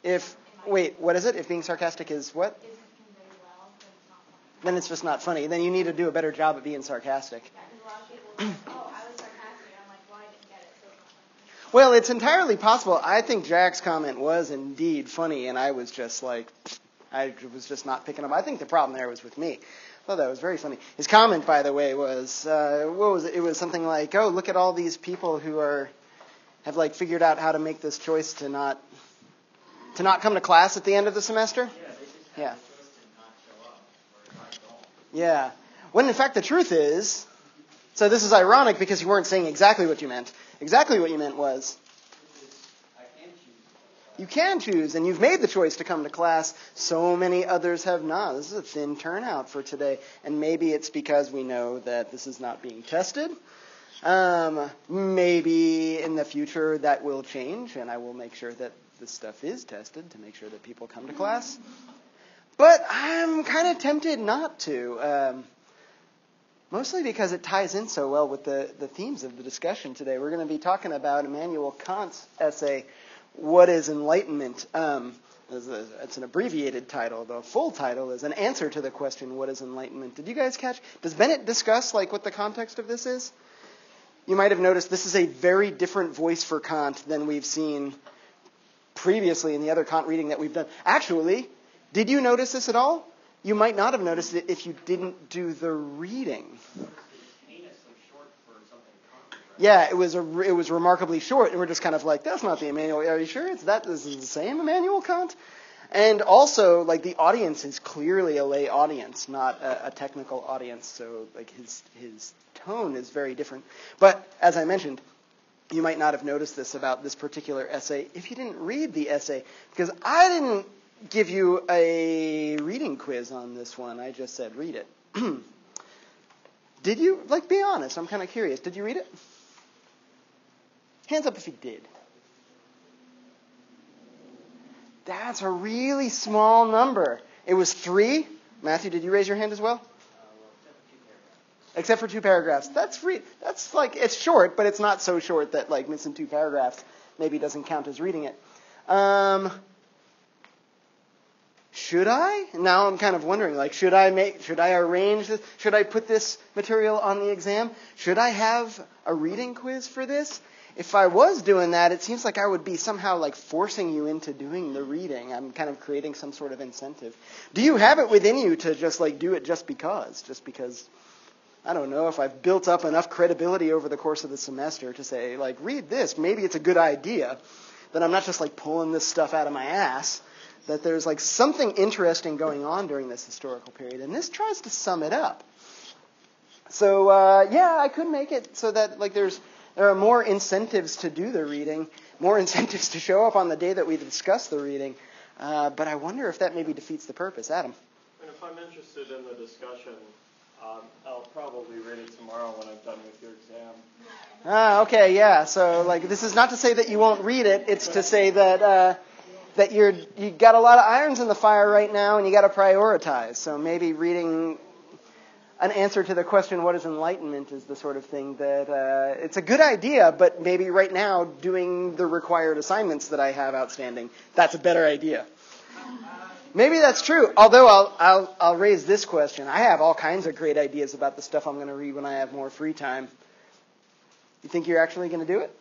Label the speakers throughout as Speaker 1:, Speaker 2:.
Speaker 1: If, wait, what is it? If being sarcastic is what?
Speaker 2: Isn't conveyed well, then it's not funny.
Speaker 1: Then it's just not funny. Then you need to do a better job at being sarcastic.
Speaker 2: Yeah, because a lot of people are like, oh, I was sarcastic. And I'm like, well, I didn't get it, so it's not funny.
Speaker 1: Well, it's entirely possible. I think Jack's comment was indeed funny, and I was just like, I was just not picking up. I think the problem there was with me. I thought that was very funny. His comment, by the way, was, what was it? It was something like, oh, look at all these people who have like figured out how to make this choice to not come to class at the end of the semester. Yeah. Yeah. When in fact the truth is, so this is ironic because you weren't saying exactly what you meant. Exactly what you meant was, you can choose, and you've made the choice to come to class. So many others have not. This is a thin turnout for today, and maybe it's because we know that this is not being tested. Maybe in the future that will change, and I will make sure that this stuff is tested to make sure that people come to class. But I'm kind of tempted not to, mostly because it ties in so well with the themes of the discussion today. We're going to be talking about Immanuel Kant's essay, What is Enlightenment? It's an abbreviated title. The full title is An Answer to the Question, What is Enlightenment? Did you guys catch? Does Bennett discuss what the context of this is? You might have noticed this is a very different voice for Kant than we've seen previously in the other Kant reading that we've done. Actually, did you notice this at all? You might not have noticed it if you didn't do the reading. Yeah, it was remarkably short, and we're just kind of like, that's not the Immanuel. Are you sure this is the same Immanuel Kant? And also, the audience is clearly a lay audience, not a technical audience. So, his tone is very different. But as I mentioned, you might not have noticed this about this particular essay if you didn't read the essay, because I didn't give you a reading quiz on this one. I just said read it. Did you? Be honest. I'm kind of curious. Did you read it? Hands up if you did. That's a really small number. It was 3. Matthew, did you raise your hand as well? Except for 2 paragraphs. That's it's short, but it's not so short that missing 2 paragraphs maybe doesn't count as reading it. Should I? Now I'm kind of wondering, should I arrange this? Should I put this material on the exam? Should I have a reading quiz for this? If I was doing that, it seems like I would be somehow forcing you into doing the reading. I'm kind of creating some sort of incentive. Do you have it within you to just do it just because? Just because, I don't know, if I've built up enough credibility over the course of the semester to say, read this, maybe it's a good idea, that I'm not just pulling this stuff out of my ass, that there's something interesting going on during this historical period. And this tries to sum it up. So, I could make it so that there are more incentives to do the reading, more incentives to show up on the day that we discuss the reading. But I wonder if that maybe defeats the purpose. Adam?
Speaker 3: And if I'm interested in the discussion, I'll probably read it tomorrow when I'm done with your exam.
Speaker 1: Okay, yeah. So, this is not to say that you won't read it. It's to say that you got a lot of irons in the fire right now, and you got to prioritize. So maybe reading An Answer to the Question, What is Enlightenment, is the sort of thing that it's a good idea, but maybe right now doing the required assignments that I have outstanding, that's a better idea. Maybe that's true. Although I'll raise this question. I have all kinds of great ideas about the stuff I'm going to read when I have more free time. You think you're actually going to do it?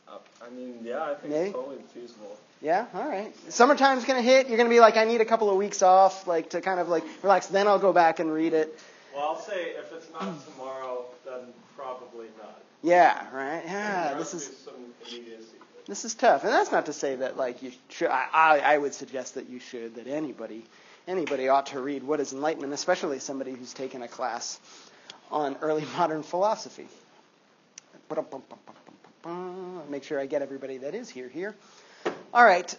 Speaker 3: I think it's totally feasible.
Speaker 1: Yeah? All right. Summertime's going to hit. You're going to be I need a couple of weeks off, to kind of relax. Then I'll go back and read it.
Speaker 3: Well, I'll say if it's not tomorrow, then probably not.
Speaker 1: Yeah, right? Yeah,
Speaker 3: this is some immediacy.
Speaker 1: This is tough. And that's not to say that, you should. I would suggest that you should, that anybody ought to read What is Enlightenment, especially somebody who's taken a class on early modern philosophy. Make sure I get everybody that is here. All right.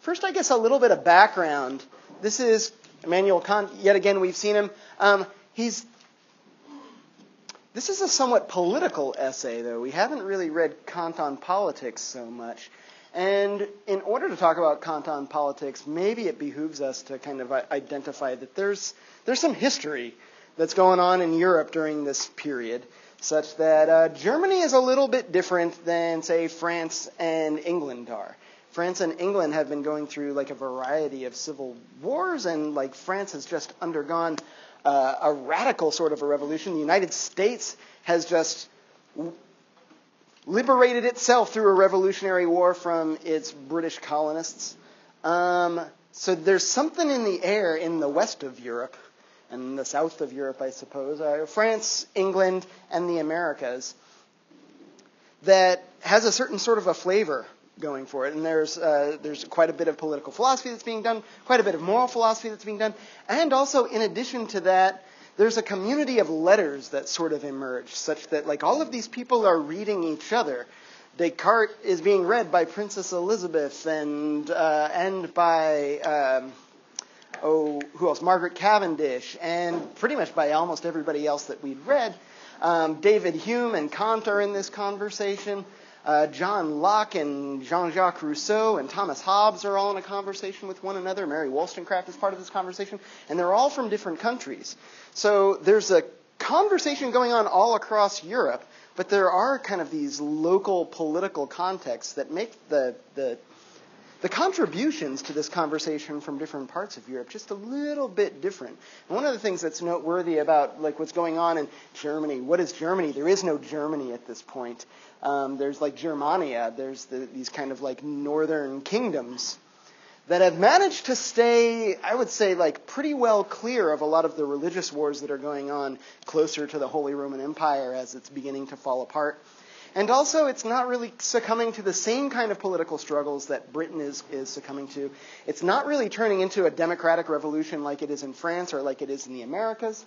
Speaker 1: First, I guess a little bit of background. This is Immanuel Kant. Yet again, we've seen him. This is a somewhat political essay, though. We haven't really read Kant on politics so much. And in order to talk about Kant on politics, maybe it behooves us to kind of identify that there's some history that's going on in Europe during this period. such that Germany is a little bit different than, say, France and England are. France and England have been going through like a variety of civil wars, and like France has just undergone a radical sort of a revolution. The United States has just liberated itself through a revolutionary war from its British colonists. So there's something in the air in the west of Europe and the south of Europe, I suppose, France, England, and the Americas, that has a certain sort of a flavor going for it. And there's quite a bit of political philosophy that's being done, quite a bit of moral philosophy that's being done, and also in addition to that, there's a community of letters that sort of emerged, such that like all of these people are reading each other. Descartes is being read by Princess Elizabeth and by who else? Margaret Cavendish, and pretty much by almost everybody else that we'd read. David Hume and Kant are in this conversation. John Locke and Jean-Jacques Rousseau and Thomas Hobbes are all in a conversation with one another. Mary Wollstonecraft is part of this conversation. And they're all from different countries. So there's a conversation going on all across Europe, but there are kind of these local political contexts that make the contributions to this conversation from different parts of Europe just a little bit different. And one of the things that's noteworthy about like what's going on in Germany, what is Germany? There is no Germany at this point. There's like Germania. There's these kind of like northern kingdoms that have managed to stay, I would say, like pretty well clear of a lot of the religious wars that are going on closer to the Holy Roman Empire as it's beginning to fall apart. And also, it's not really succumbing to the same kind of political struggles that Britain is succumbing to. It's not really turning into a democratic revolution like it is in France or like it is in the Americas.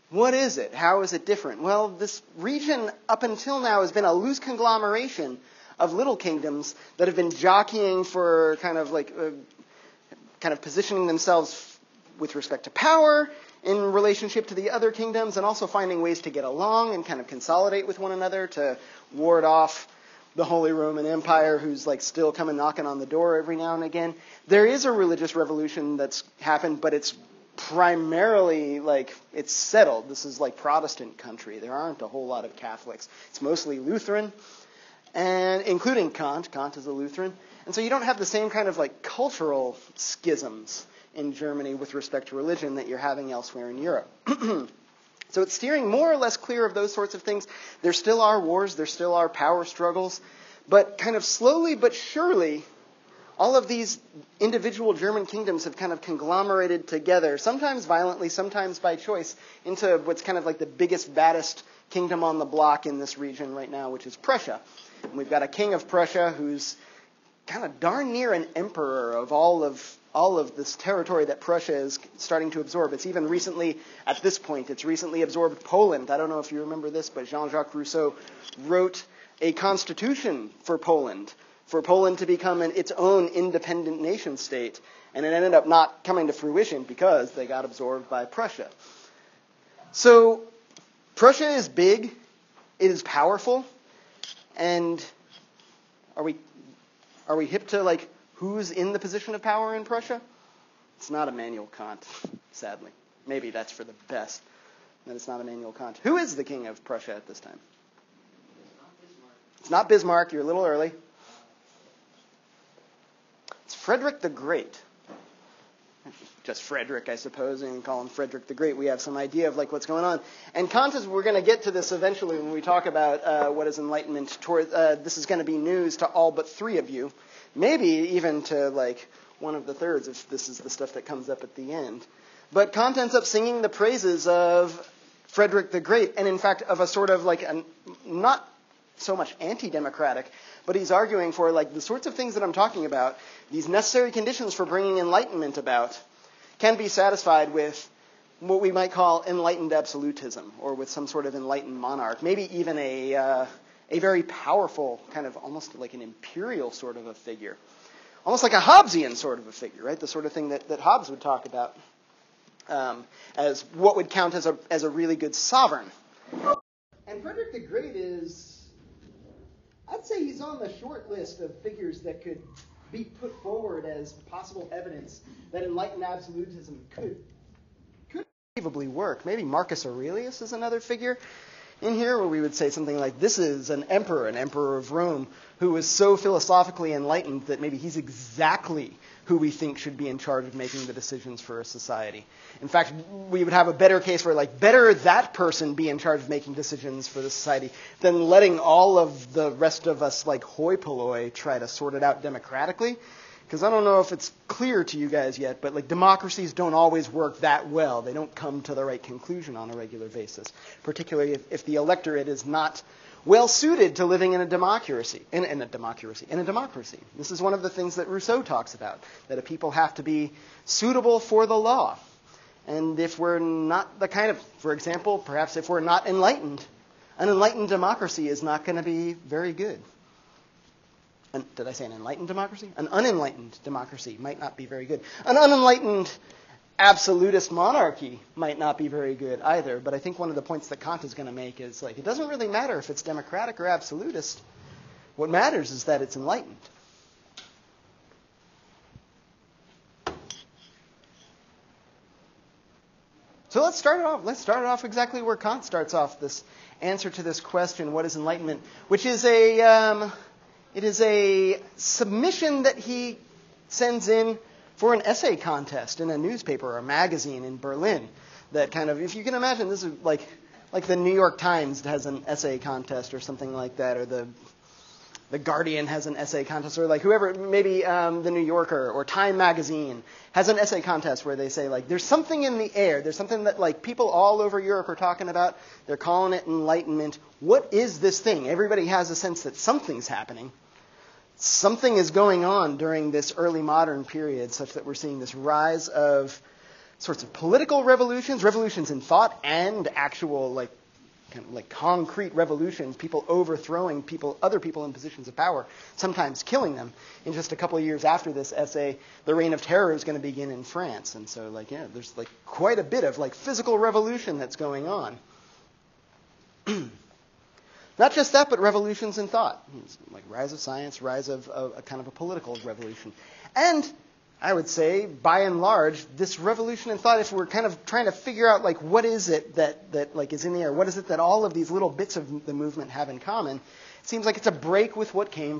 Speaker 1: What is it? How is it different? Well, this region up until now has been a loose conglomeration of little kingdoms that have been jockeying for kind of positioning themselves with respect to power in relationship to the other kingdoms, and also finding ways to get along and kind of consolidate with one another to ward off the Holy Roman Empire, who's like still coming knocking on the door every now and again. There is a religious revolution that's happened, but it's primarily like it's settled. This is like Protestant country. There aren't a whole lot of Catholics. It's mostly Lutheran, and including Kant. Kant is a Lutheran. And so you don't have the same kind of like cultural schisms in Germany with respect to religion that you're having elsewhere in Europe. So it's steering more or less clear of those sorts of things. There still are wars, there still are power struggles, but kind of slowly but surely, all of these individual German kingdoms have kind of conglomerated together, sometimes violently, sometimes by choice, into what's kind of like the biggest, baddest kingdom on the block in this region right now, which is Prussia. And we've got a king of Prussia who's kind of darn near an emperor of all of this territory that Prussia is starting to absorb. It's even recently, at this point, it's recently absorbed Poland. I don't know if you remember this, but Jean-Jacques Rousseau wrote a constitution for Poland to become its own independent nation state. And it ended up not coming to fruition because they got absorbed by Prussia. So Prussia is big, it is powerful, and are we hip to like who's in the position of power in Prussia? It's not Immanuel Kant, sadly. Maybe that's for the best that it's not Immanuel Kant. Who is the king of Prussia at this time? It's not Bismarck. You're a little early. It's Frederick the Great. Just Frederick, I suppose, and call him Frederick the Great. We have some idea of like what's going on. And Kant is, we're going to get to this eventually when we talk about what is Enlightenment. This is going to be news to all but three of you. Maybe even to like one of the thirds if this is the stuff that comes up at the end. But Kant ends up singing the praises of Frederick the Great, and in fact of a sort of like not so much anti-democratic, but he's arguing for like the sorts of things that I'm talking about, these necessary conditions for bringing enlightenment about, can be satisfied with what we might call enlightened absolutism, or with some sort of enlightened monarch, maybe even a very powerful, kind of almost like an imperial sort of a figure. Almost like a Hobbesian sort of a figure, right? The sort of thing that Hobbes would talk about as what would count as a really good sovereign. And Frederick the Great is, I'd say he's on the short list of figures that could be put forward as possible evidence that enlightened absolutism could work. Maybe Marcus Aurelius is another figure in here where we would say something like, this is an emperor of Rome, who was so philosophically enlightened that maybe he's exactly who we think should be in charge of making the decisions for a society. In fact, we would have a better case where, like, better that person be in charge of making decisions for the society than letting all of the rest of us, like hoi polloi, try to sort it out democratically. Because I don't know if it's clear to you guys yet, but like democracies don't always work that well. They don't come to the right conclusion on a regular basis, particularly if the electorate is not well suited to living in a democracy. In a democracy. This is one of the things that Rousseau talks about, that a people have to be suitable for the law. And if we're not the kind of, for example, perhaps if we're not enlightened, an enlightened democracy is not going to be very good. Did I say an enlightened democracy? An unenlightened democracy might not be very good. An unenlightened absolutist monarchy might not be very good either. But I think one of the points that Kant is going to make is, like, it doesn't really matter if it's democratic or absolutist. What matters is that it's enlightened. So let's start it off exactly where Kant starts off this answer to this question, what is enlightenment? Which is it is a submission that he sends in for an essay contest in a newspaper or a magazine in Berlin. That kind of, if you can imagine, this is like the New York Times has an essay contest or something like that, or the Guardian has an essay contest, or like whoever, maybe the New Yorker or Time Magazine has an essay contest where they say, like, there's something in the air. There's something that, like, people all over Europe are talking about. They're calling it enlightenment. What is this thing? Everybody has a sense that something's happening. Something is going on during this early modern period such that we're seeing this rise of sorts of political revolutions in thought, and actual, like, kind of like concrete revolutions, people overthrowing other people in positions of power, sometimes killing them. In just a couple of years after this essay, the Reign of Terror is going to begin in France. And so, like, yeah, there's like quite a bit of like physical revolution that's going on. Not just that, but revolutions in thought. It's like rise of science, rise of a kind of a political revolution. And I would say, by and large, this revolution in thought, if we're kind of trying to figure out, like, what is it that like is in the air, what is it that all of these little bits of the movement have in common, it seems like it's a break with what came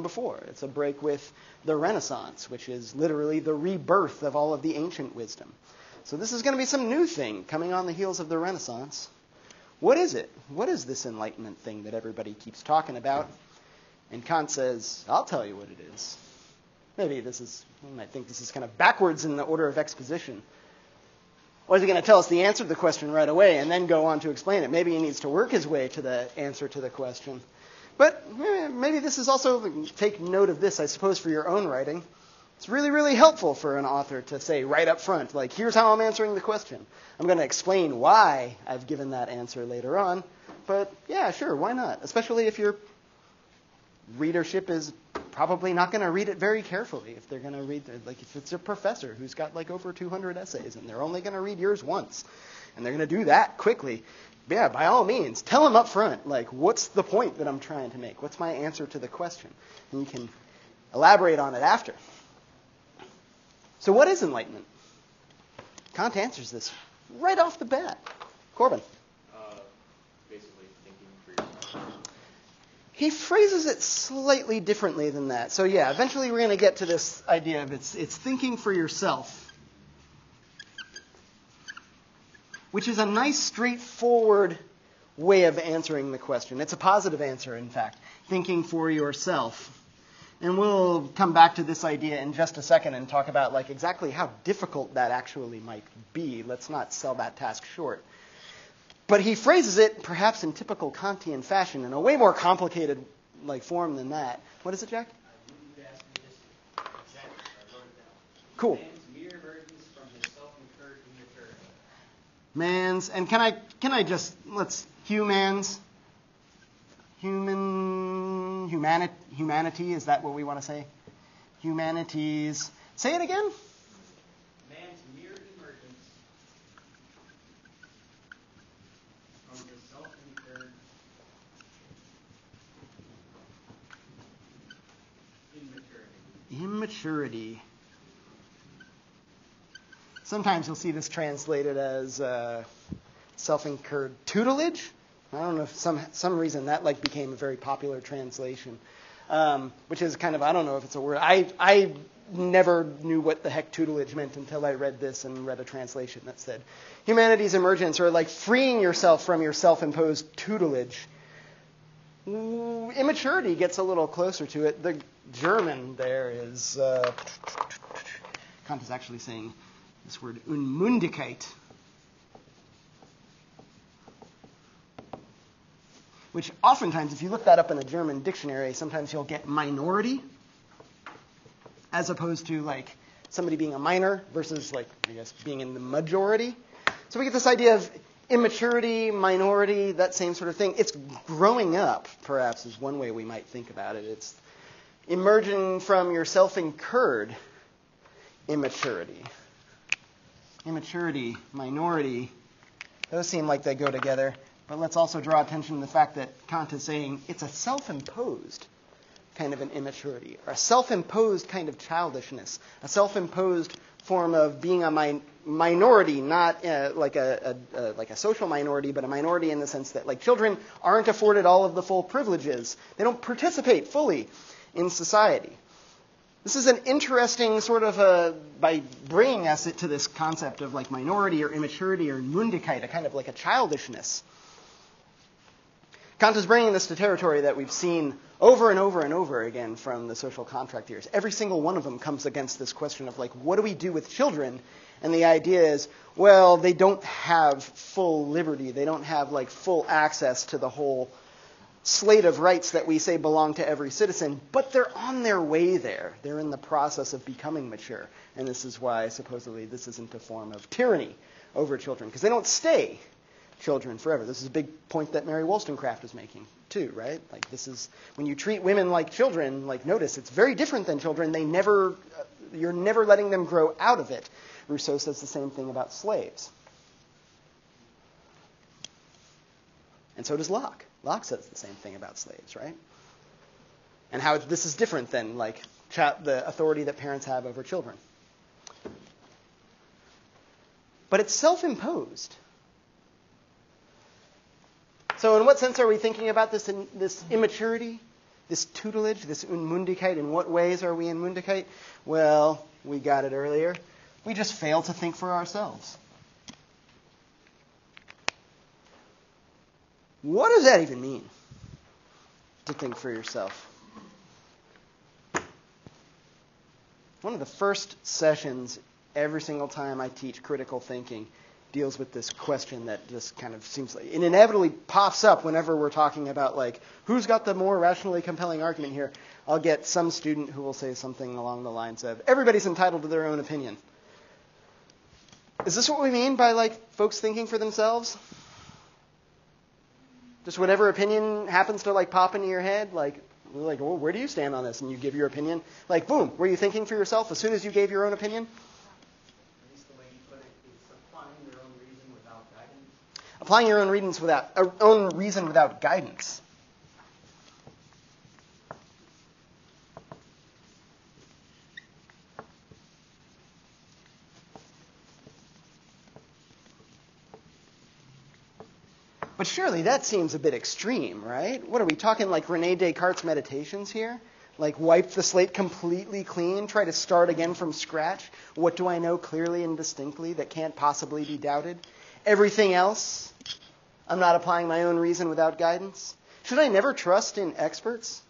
Speaker 1: before. It's a break with the Renaissance, which is literally the rebirth of all of the ancient wisdom. So this is going to be some new thing coming on the heels of the Renaissance. What is it? What is this enlightenment thing that everybody keeps talking about? And Kant says, I'll tell you what it is. Maybe you might think this is kind of backwards in the order of exposition. Or is he going to tell us the answer to the question right away and then go on to explain it? Maybe he needs to work his way to the answer to the question. But maybe this is also, take note of this, I suppose, for your own writing. It's really, really helpful for an author to say right up front, like, here's how I'm answering the question. I'm going to explain why I've given that answer later on. But yeah, sure, why not? Especially if your readership is probably not going to read it very carefully. If they're going to read, like, if it's a professor who's got like over 200 essays and they're only going to read yours once, and they're going to do that quickly, yeah, by all means, tell them up front, like, what's the point that I'm trying to make? What's my answer to the question? And you can elaborate on it after. So what is enlightenment? Kant answers this right off the bat. Corbin.
Speaker 3: Basically thinking for yourself.
Speaker 1: He phrases it slightly differently than that. So yeah, eventually we're going to get to this idea of it's thinking for yourself, which is a nice, straightforward way of answering the question. It's a positive answer, in fact, thinking for yourself. And we'll come back to this idea in just a second and talk about, like, exactly how difficult that actually might be. Let's not sell that task short. But he phrases it, perhaps in typical Kantian fashion, in a way more complicated, like, form than that. What is it, Jack?
Speaker 4: You asked me this exactly. I wrote it down.
Speaker 1: Cool.
Speaker 4: Man's mere emergence from his self-incurred immaturity.
Speaker 1: Man's, and can I just, let's, humanity, is that what we want to say? Humanities. Say it again.
Speaker 4: Man's mere emergence from his self-incurred immaturity.
Speaker 1: Immaturity. Sometimes you'll see this translated as self-incurred tutelage. I don't know if some reason that became a very popular translation, which is kind of, I don't know if it's a word. I never knew what the heck tutelage meant until I read this and read a translation that said humanity's emergence, or freeing yourself from your self-imposed tutelage. Immaturity gets a little closer to it. The German there is, Kant is actually saying this word Unmündigkeit, which oftentimes, if you look that up in a German dictionary, sometimes you'll get minority, as opposed to somebody being a minor versus being in the majority. So we get this idea of immaturity, minority, that same sort of thing. It's growing up, perhaps, is one way we might think about it. It's emerging from your self-incurred immaturity. Immaturity, minority, those seem like they go together. But let's also draw attention to the fact that Kant is saying it's a self-imposed kind of an immaturity, or a self-imposed kind of childishness, a self-imposed form of being a minority, not like a social minority, but a minority in the sense that children aren't afforded all of the full privileges. They don't participate fully in society. This is an interesting sort of by bringing us to this concept of minority or immaturity or Mündigkeit, a kind of a childishness. Kant is bringing this to territory that we've seen over and over and over again from the social contract theories. Every single one of them comes against this question of what do we do with children? And the idea is, well, they don't have full liberty. They don't have full access to the whole slate of rights that we say belong to every citizen, but they're on their way there. They're in the process of becoming mature. And this is why supposedly this isn't a form of tyranny over children, because they don't stay children forever. This is a big point that Mary Wollstonecraft is making too, right? This is when you treat women like children, notice it's very different than children. You're never letting them grow out of it. Rousseau says the same thing about slaves. And so does Locke. Locke says the same thing about slaves, right? And how this is different than the authority that parents have over children. But it's self-imposed. So in what sense are we thinking about this immaturity, this tutelage, this Unmündigkeit? In what ways are we in Mündigkeit? Well, we got it earlier. We just fail to think for ourselves. What does that even mean, to think for yourself? One of the first sessions every single time I teach critical thinking deals with this question that just kind of seems it inevitably pops up whenever we're talking about who's got the more rationally compelling argument here. I'll get some student who will say something along the lines of, everybody's entitled to their own opinion. Is this what we mean by folks thinking for themselves? Just whatever opinion happens to pop into your head, well, where do you stand on this? And you give your opinion. Boom, were you thinking for yourself as soon as you gave your own opinion? Applying your own reason without guidance. But surely that seems a bit extreme, right? What are we talking René Descartes' meditations here? Wipe the slate completely clean, try to start again from scratch? What do I know clearly and distinctly that can't possibly be doubted? Everything else, I'm not applying my own reason without guidance? Should I never trust in experts?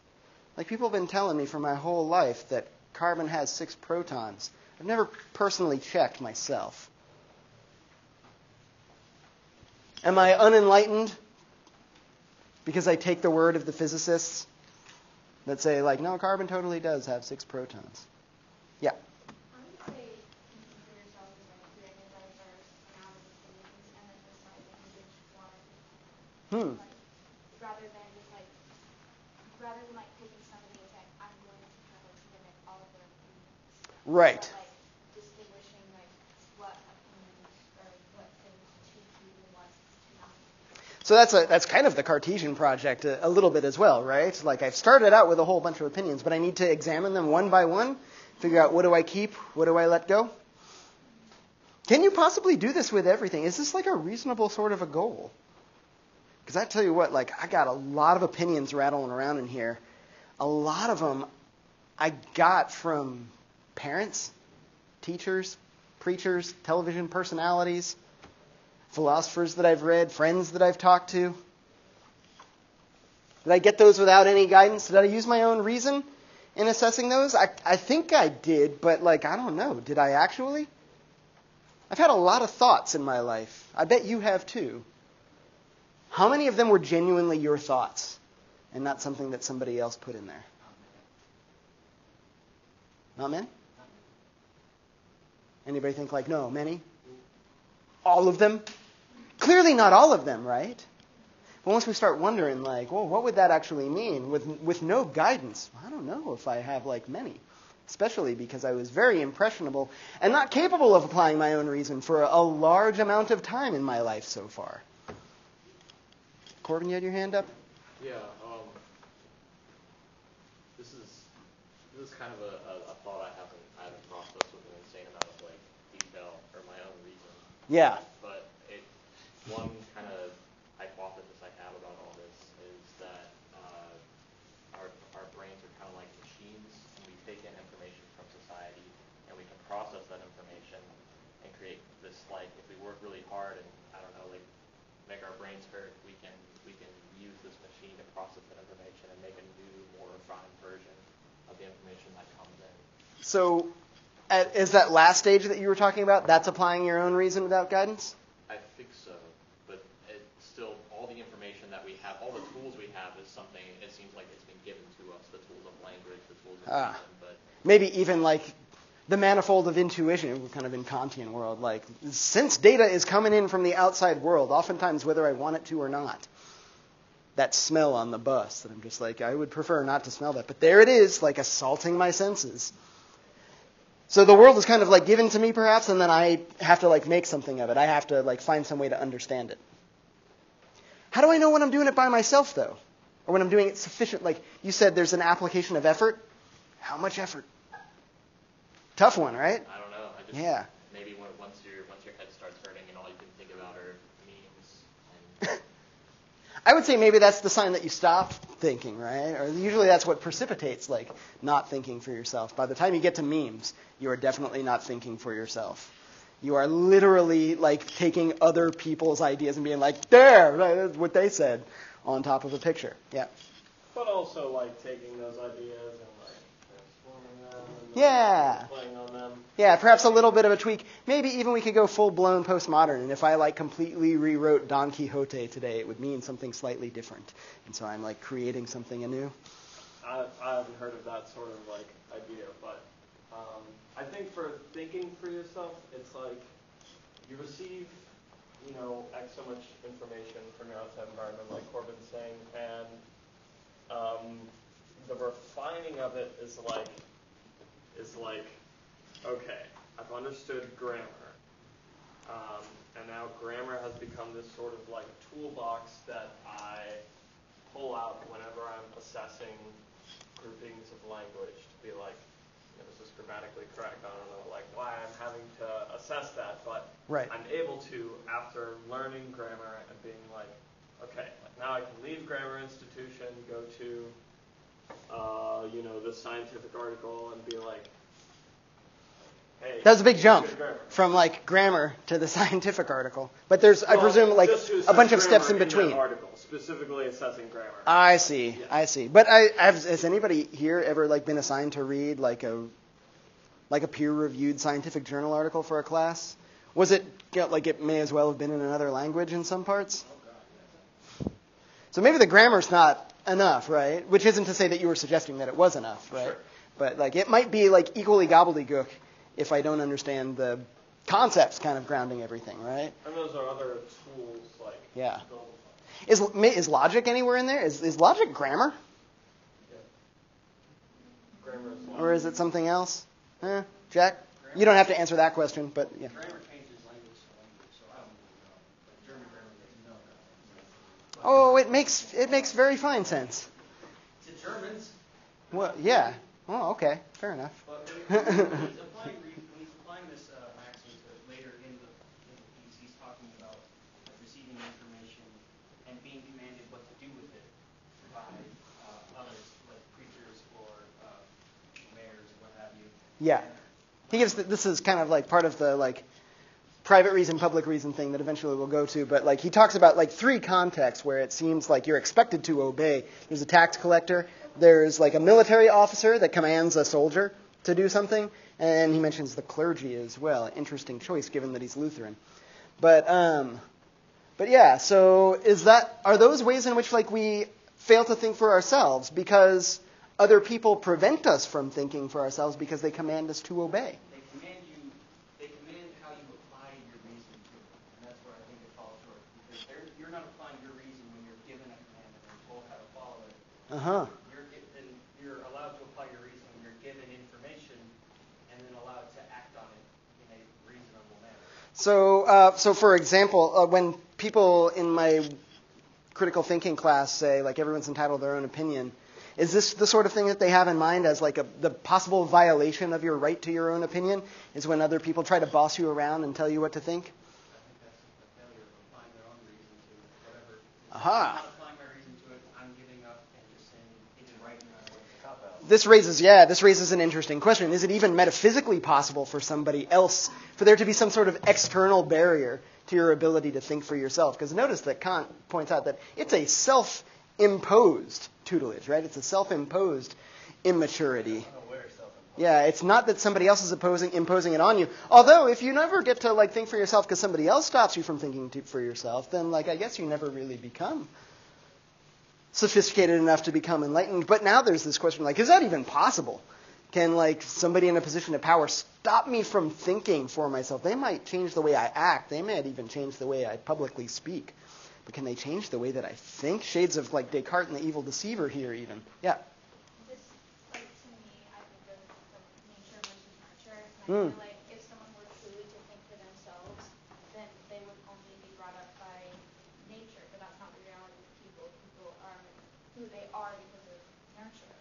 Speaker 1: People have been telling me for my whole life that carbon has 6 protons. I've never personally checked myself. Am I unenlightened because I take the word of the physicists that say, no, carbon totally does have 6 protons? Yeah.
Speaker 2: I would say thinking for yourself is creating a diverse amount of opinions and then deciding which one. Rather than picking somebody and saying, I'm going to try to mimic all of their opinions.
Speaker 1: Right.
Speaker 2: But, distinguishing what opinions or what things to do and what to not.
Speaker 1: So that's kind of the Cartesian project a little bit as well, right? I've started out with a whole bunch of opinions, but I need to examine them one by one, figure out what do I keep, what do I let go. Can you possibly do this with everything? Is this like a reasonable sort of a goal? Because I tell you what, like I got a lot of opinions rattling around in here. A lot of them I got from parents, teachers, preachers, television personalities, philosophers that I've read, friends that I've talked to. Did I get those without any guidance? Did I use my own reason in assessing those? I think I did, but like I don't know. Did I actually? I've had a lot of thoughts in my life. I bet you have too. How many of them were genuinely your thoughts and not something that somebody else put in there? Not many? Anybody think like, no, many? All of them? Clearly not all of them, right? But once we start wondering like, well, what would that actually mean? With no guidance, I don't know if I have like many. Especially because I was very impressionable and not capable of applying my own reason for a large amount of time in my life so far. Corbin, you had your hand up?
Speaker 3: Yeah, this is kind of a thought I haven't processed with an insane amount of like detail or my own reason.
Speaker 1: Yeah.
Speaker 3: But one kind of hypothesis I have about all this is that our brains are kind of like machines, and we take in information from society, and we can process that information and create this like if we work really hard and I don't know like make our brains hurt, we can use this machine to process that information and make a new, more refined version of the information that comes in.
Speaker 1: So, is that last stage that you were talking about, that's applying your own reason without guidance?
Speaker 3: I think so, but it's still all the information that we have, all the tools we have is something, it seems like it's been given to us, the tools of language, the tools of reason, but
Speaker 1: maybe even like the manifold of intuition, we're kind of in Kantian world, like since data is coming in from the outside world, oftentimes whether I want it to or not, that smell on the bus that I'm just like, I would prefer not to smell that, but there it is, like assaulting my senses. So the world is kind of like given to me perhaps, and then I have to like make something of it. I have to like find some way to understand it. How do I know when I'm doing it by myself though? Or when I'm doing it sufficient, like you said there's an application of effort. How much effort? Tough one, right?
Speaker 3: I don't know. Maybe once your head starts hurting and all you can think about are memes. And
Speaker 1: I would say maybe that's the sign that you stop thinking, right? Or usually that's what precipitates like not thinking for yourself. By the time you get to memes, you are definitely not thinking for yourself. You are literally like taking other people's ideas and being like, there, that's what they said, on top of a picture. Yeah.
Speaker 3: But also like taking those ideas and like transforming them and
Speaker 1: Yeah.
Speaker 3: playing on them.
Speaker 1: Yeah, perhaps a little bit of a tweak. Maybe even we could go full-blown postmodern. And if I like completely rewrote Don Quixote today, it would mean something slightly different. And so I'm like creating something anew.
Speaker 3: I haven't heard of that sort of like idea, but I think for thinking for yourself, it's like you receive, X so much information from your outside environment, like Corbin's saying, and the refining of it is like, okay, I've understood grammar, and now grammar has become this sort of like toolbox that I pull out whenever I'm assessing groupings of language to be like, this is grammatically correct. I don't know like why I'm having to assess that, but
Speaker 1: Right.
Speaker 3: I'm able to, after learning grammar and being like, okay, now I can leave grammar institution, go to the scientific article and be like, hey,
Speaker 1: That was a big jump
Speaker 3: good grammar.
Speaker 1: from like grammar to the scientific article. But there's, I presume, like
Speaker 3: just to
Speaker 1: a bunch of
Speaker 3: assess
Speaker 1: steps in
Speaker 3: grammar
Speaker 1: between.
Speaker 3: that article, specifically assessing grammar.
Speaker 1: I see.
Speaker 3: Yes.
Speaker 1: I see. But has anybody here ever like been assigned to read like a peer-reviewed scientific journal article for a class? Was it like it may as well have been in another language in some parts? So maybe the grammar's not enough, right? Which isn't to say that you were suggesting that it was enough, right?
Speaker 3: Sure.
Speaker 1: But like it might be like equally gobbledygook if I don't understand the concepts kind of grounding everything, right?
Speaker 3: And those are other tools like
Speaker 1: Yeah.
Speaker 3: build-
Speaker 1: Is logic anywhere in there? Is logic grammar?
Speaker 3: Yeah. Grammar is
Speaker 1: Or is it something else? Jack? You don't have to answer that question, but yeah.
Speaker 4: Grammar changes language to language, so I don't really know. But German grammar, no.
Speaker 1: Oh, it makes very fine sense.
Speaker 4: To Germans,
Speaker 1: Well, yeah. Oh, okay. Fair enough.
Speaker 4: but when he's applying this maxim to later in
Speaker 1: Yeah. He gives this is kind of like part of the like private reason, public reason thing that eventually we'll go to. But like he talks about like three contexts where it seems like you're expected to obey. There's a tax collector. There's like a military officer that commands a soldier to do something. And he mentions the clergy as well. Interesting choice given that he's Lutheran. But yeah, so are those ways in which like we fail to think for ourselves because other people prevent us from thinking for ourselves because they command us to obey?
Speaker 4: They command how you apply your reason to it. And that's where I think it falls short. Because you're not applying your reason when you're given a commandment and told how to follow it.
Speaker 1: Uh-huh.
Speaker 4: You're allowed to apply your reason when you're given information and then allowed to act on it in a reasonable manner.
Speaker 1: So for example, when people in my critical thinking class say, like, everyone's entitled to their own opinion, is this the sort of thing that they have in mind as like the possible violation of your right to your own opinion? Is when other people try to boss you around and tell you what to think?
Speaker 4: I think that's a failure of applying their own reason to whatever.
Speaker 1: Aha.
Speaker 4: I'm not applying my reason to it. I'm giving up and just saying it's right now. It's a cop-out.
Speaker 1: This raises an interesting question. Is it even metaphysically possible for somebody else, for there to be some sort of external barrier to your ability to think for yourself? Because notice that Kant points out that it's a self-imposed tutelage, right? It's a self-imposed immaturity. Yeah, it's not that somebody else is imposing it on you. Although, if you never get to like think for yourself because somebody else stops you from thinking for yourself, then like I guess you never really become sophisticated enough to become enlightened. But now there's this question, like, is that even possible? Can like somebody in a position of power stop me from thinking for myself? They might change the way I act. They might even change the way I publicly speak. But can they change the way that I think? Shades of like Descartes and the evil deceiver here even. Yeah.
Speaker 2: This, like, to me, I think of nature versus nurture. And I feel like if someone were truly to think for themselves, then they would only be brought up by nature. But that's not the reality of people. People are who they are because of nurture.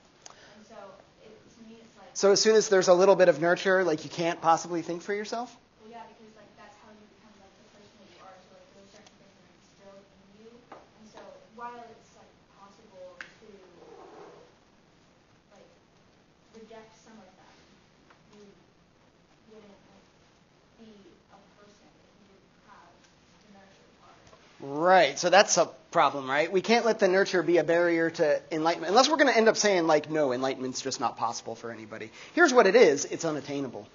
Speaker 2: And so, to me, it's like...
Speaker 1: So as soon as there's a little bit of nurture, like you can't possibly think for yourself?
Speaker 2: Well, yeah, because like that's how you become like the person that you are. So like there's certain things that are instilled in you. And so while it's like possible to like reject some of them, you wouldn't like be a person if you didn't have the nurture part.
Speaker 1: Right. So that's a problem, right? We can't let the nurture be a barrier to enlightenment. Unless we're going to end up saying, like, no, enlightenment's just not possible for anybody. Here's what it is. It's unattainable.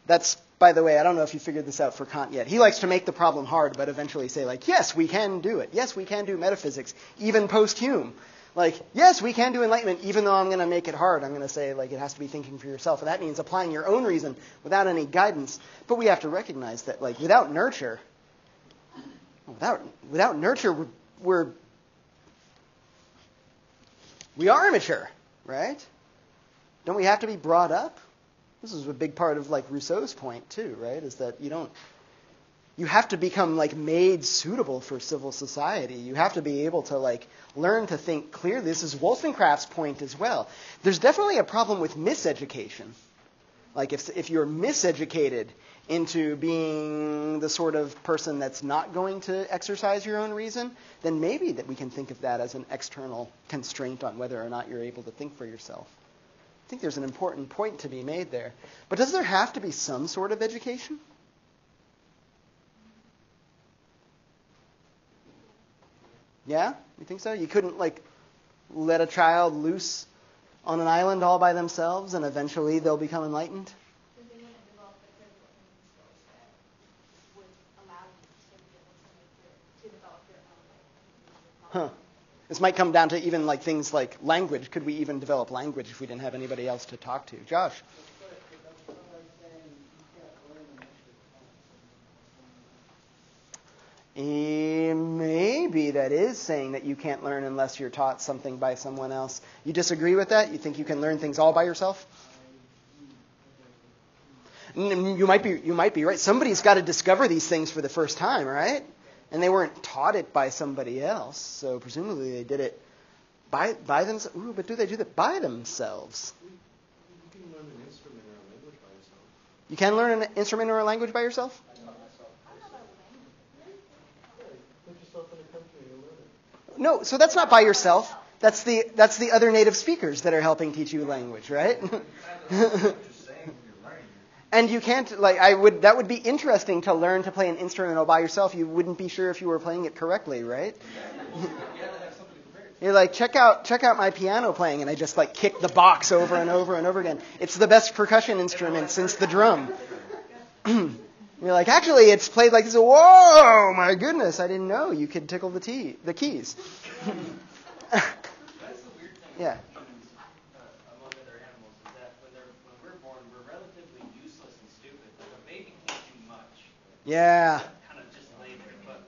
Speaker 1: That's, by the way, I don't know if you figured this out for Kant yet. He likes to make the problem hard, but eventually say, like, yes, we can do it. Yes, we can do metaphysics, even post-Hume. Like, yes, we can do enlightenment, even though I'm going to make it hard. I'm going to say, like, it has to be thinking for yourself. And that means applying your own reason without any guidance. But we have to recognize that, like, without nurture, we are immature, right? Don't we have to be brought up? This is a big part of like Rousseau's point too, right? Is that you have to become like made suitable for civil society. You have to be able to like learn to think clearly. This is Wollstonecraft's point as well. There's definitely a problem with miseducation. Like if you're miseducated into being the sort of person that's not going to exercise your own reason, then maybe that we can think of that as an external constraint on whether or not you're able to think for yourself. I think there's an important point to be made there. But does there have to be some sort of education? Yeah? You think so? You couldn't like let a child loose on an island all by themselves and eventually they'll become enlightened?
Speaker 2: Because they wouldn't develop the critical thinking skills that would allow you to be able to develop your own
Speaker 1: Huh. This might come down to even like things like language. Could we even develop language if we didn't have anybody else to talk to? Josh? Maybe that is saying that you can't learn unless you're taught something by someone else. You disagree with that? You think you can learn things all by yourself? You might be right. Somebody's got to discover these things for the first time, right? And they weren't taught it by somebody else, so presumably they did it by themselves. Ooh, but do they do that by themselves?
Speaker 5: You can learn an instrument or a language by yourself.
Speaker 1: You can learn an instrument or a language by yourself?
Speaker 5: Put yourself in a country and learn it.
Speaker 1: No, so that's not by yourself. That's the other native speakers that are helping teach you language, right?
Speaker 4: Just saying you're learning
Speaker 1: And you can't, that would be interesting to learn to play an instrument all by yourself. You wouldn't be sure if you were playing it correctly, right? You're like, check out my piano playing, and I just like kick the box over and over and over again. It's the best percussion instrument since the drum. You're like, actually, it's played like this. Whoa, my goodness, I didn't know you could tickle the keys.
Speaker 4: That's the weird thing
Speaker 1: Yeah.
Speaker 4: about humans among other animals is that when we're born, we're relatively useless and stupid. Like a baby can't do much.
Speaker 1: Yeah.
Speaker 4: Kind of just lay there. But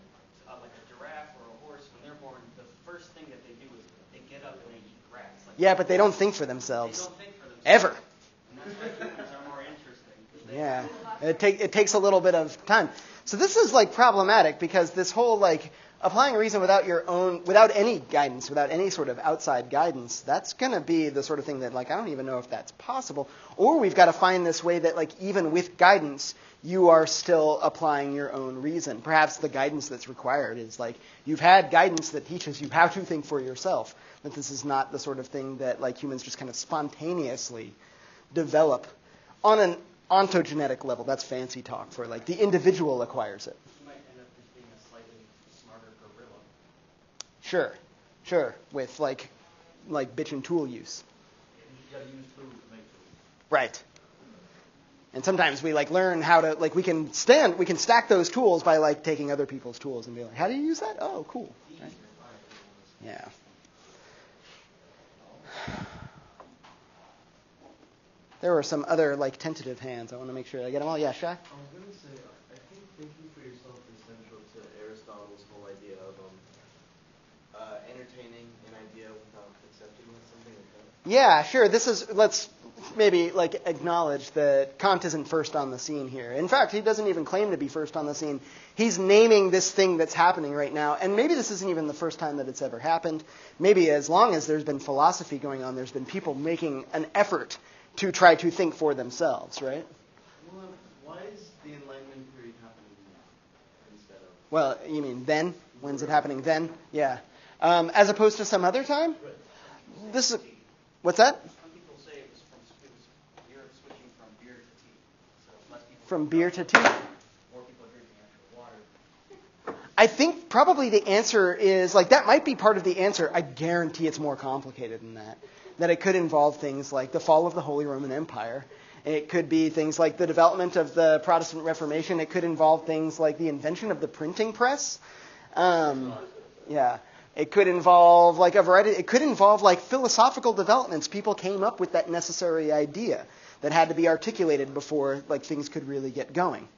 Speaker 4: like a giraffe or a horse, when they're born, the first thing that they do is they get up and they eat grass. Like,
Speaker 1: Yeah, but they don't think for
Speaker 4: they
Speaker 1: themselves.
Speaker 4: don't think for themselves.
Speaker 1: Ever.
Speaker 4: And that's why humans are more interesting. 'Cause
Speaker 1: Yeah. It takes a little bit of time. So this is like problematic because this whole like applying reason without any guidance, without any sort of outside guidance, that's going to be the sort of thing that like I don't even know if that's possible. Or we've got to find this way that like even with guidance, you are still applying your own reason. Perhaps the guidance that's required is like you've had guidance that teaches you how to think for yourself. That this is not the sort of thing that like humans just kind of spontaneously develop on an ontogenetic level. That's fancy talk for like the individual acquires it.
Speaker 4: You might end up just being a slightly smarter gorilla.
Speaker 1: Sure, with like bitch and tool use.
Speaker 5: You gotta use tools to make tools.
Speaker 1: Right. And sometimes we like learn how to like we can stack those tools by like taking other people's tools and be like, how do you use that? Oh, cool. Right? Yeah. There were some other like tentative hands. I want to make sure I get them all. Yeah, Shai?
Speaker 5: I was gonna say, I think thinking for yourself is central to Aristotle's whole idea of entertaining an idea without accepting it, something like that.
Speaker 1: Yeah, sure. Let's maybe like acknowledge that Kant isn't first on the scene here. In fact, he doesn't even claim to be first on the scene. He's naming this thing that's happening right now. And maybe this isn't even the first time that it's ever happened. Maybe as long as there's been philosophy going on, there's been people making an effort to try to think for themselves, right?
Speaker 5: Well, why is the Enlightenment period happening now instead of?
Speaker 1: Well, you mean then? When's it happening then? Yeah. As opposed to some other time?
Speaker 5: Right.
Speaker 1: This is, what's that?
Speaker 4: Some people say it was you're switching from beer to tea. So less people
Speaker 1: From beer to tea?
Speaker 4: more people are drinking actual water.
Speaker 1: I think probably the answer is, like, that might be part of the answer. I guarantee it's more complicated than that. That it could involve things like the fall of the Holy Roman Empire. It could be things like the development of the Protestant Reformation. It could involve things like the invention of the printing press. Yeah. It could involve like a variety. It could involve like philosophical developments. People came up with that necessary idea that had to be articulated before like things could really get going.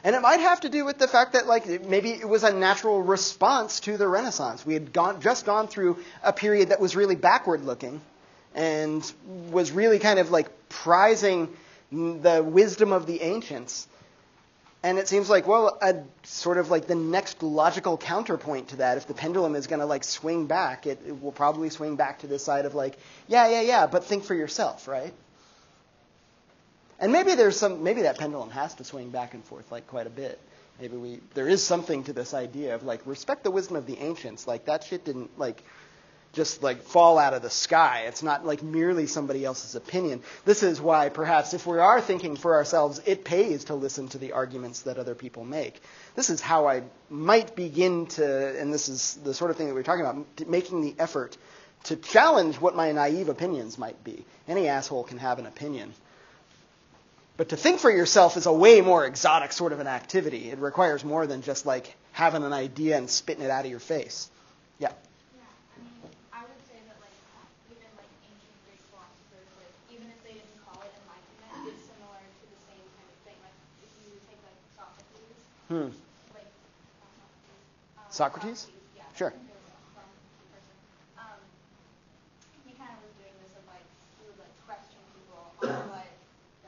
Speaker 1: And it might have to do with the fact that like maybe it was a natural response to the Renaissance. We had just gone through a period that was really backward looking and was really kind of like prizing the wisdom of the ancients. And it seems like, well, a sort of like the next logical counterpoint to that, if the pendulum is going to like swing back, it will probably swing back to this side of like, yeah, but think for yourself, right? And maybe that pendulum has to swing back and forth like quite a bit. Maybe there is something to this idea of like respect the wisdom of the ancients. Like that shit didn't like just like fall out of the sky. It's not like merely somebody else's opinion. This is why perhaps if we are thinking for ourselves, it pays to listen to the arguments that other people make. This is how I might begin to, and this is the sort of thing that we're talking about, making the effort to challenge what my naive opinions might be. Any asshole can have an opinion. But to think for yourself is a way more exotic sort of an activity. It requires more than just like having an idea and spitting it out of your face. Yeah.
Speaker 2: Yeah, I mean, I would say that like even like ancient Greek philosophers, like even if they didn't call it enlightenment, it's similar to the same kind of thing. Like if you take like Socrates, like
Speaker 1: Socrates?
Speaker 2: yeah,
Speaker 1: Sure.
Speaker 2: I think it was from the person. He kind of was doing this of like he would like question people on what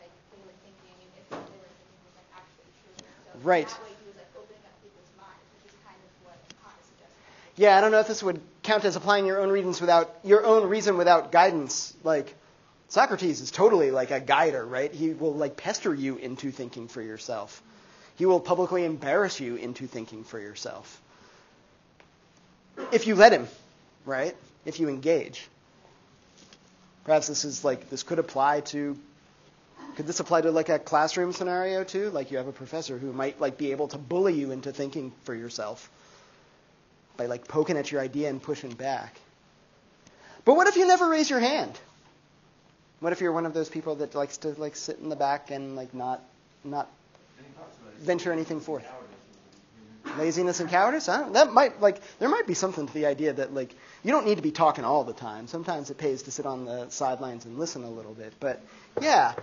Speaker 2: like they were thinking and if what they were thinking was like actually true. So
Speaker 1: Right.
Speaker 2: that way he was like opening up people's minds, which is kind of what Kant is suggesting.
Speaker 1: Yeah, I don't know if this would count as applying your own reason without guidance. Like Socrates is totally like a guider, right? He will like pester you into thinking for yourself. He will publicly embarrass you into thinking for yourself. If you let him, right? If you engage. Perhaps this could apply to Could this apply to like a classroom scenario too? Like you have a professor who might like be able to bully you into thinking for yourself by like poking at your idea and pushing back. But what if you never raise your hand? What if you're one of those people that likes to like sit in the back and like not venture anything forth? Laziness and cowardice? That might there might be something to the idea that like you don't need to be talking all the time. Sometimes it pays to sit on the sidelines and listen a little bit. But yeah,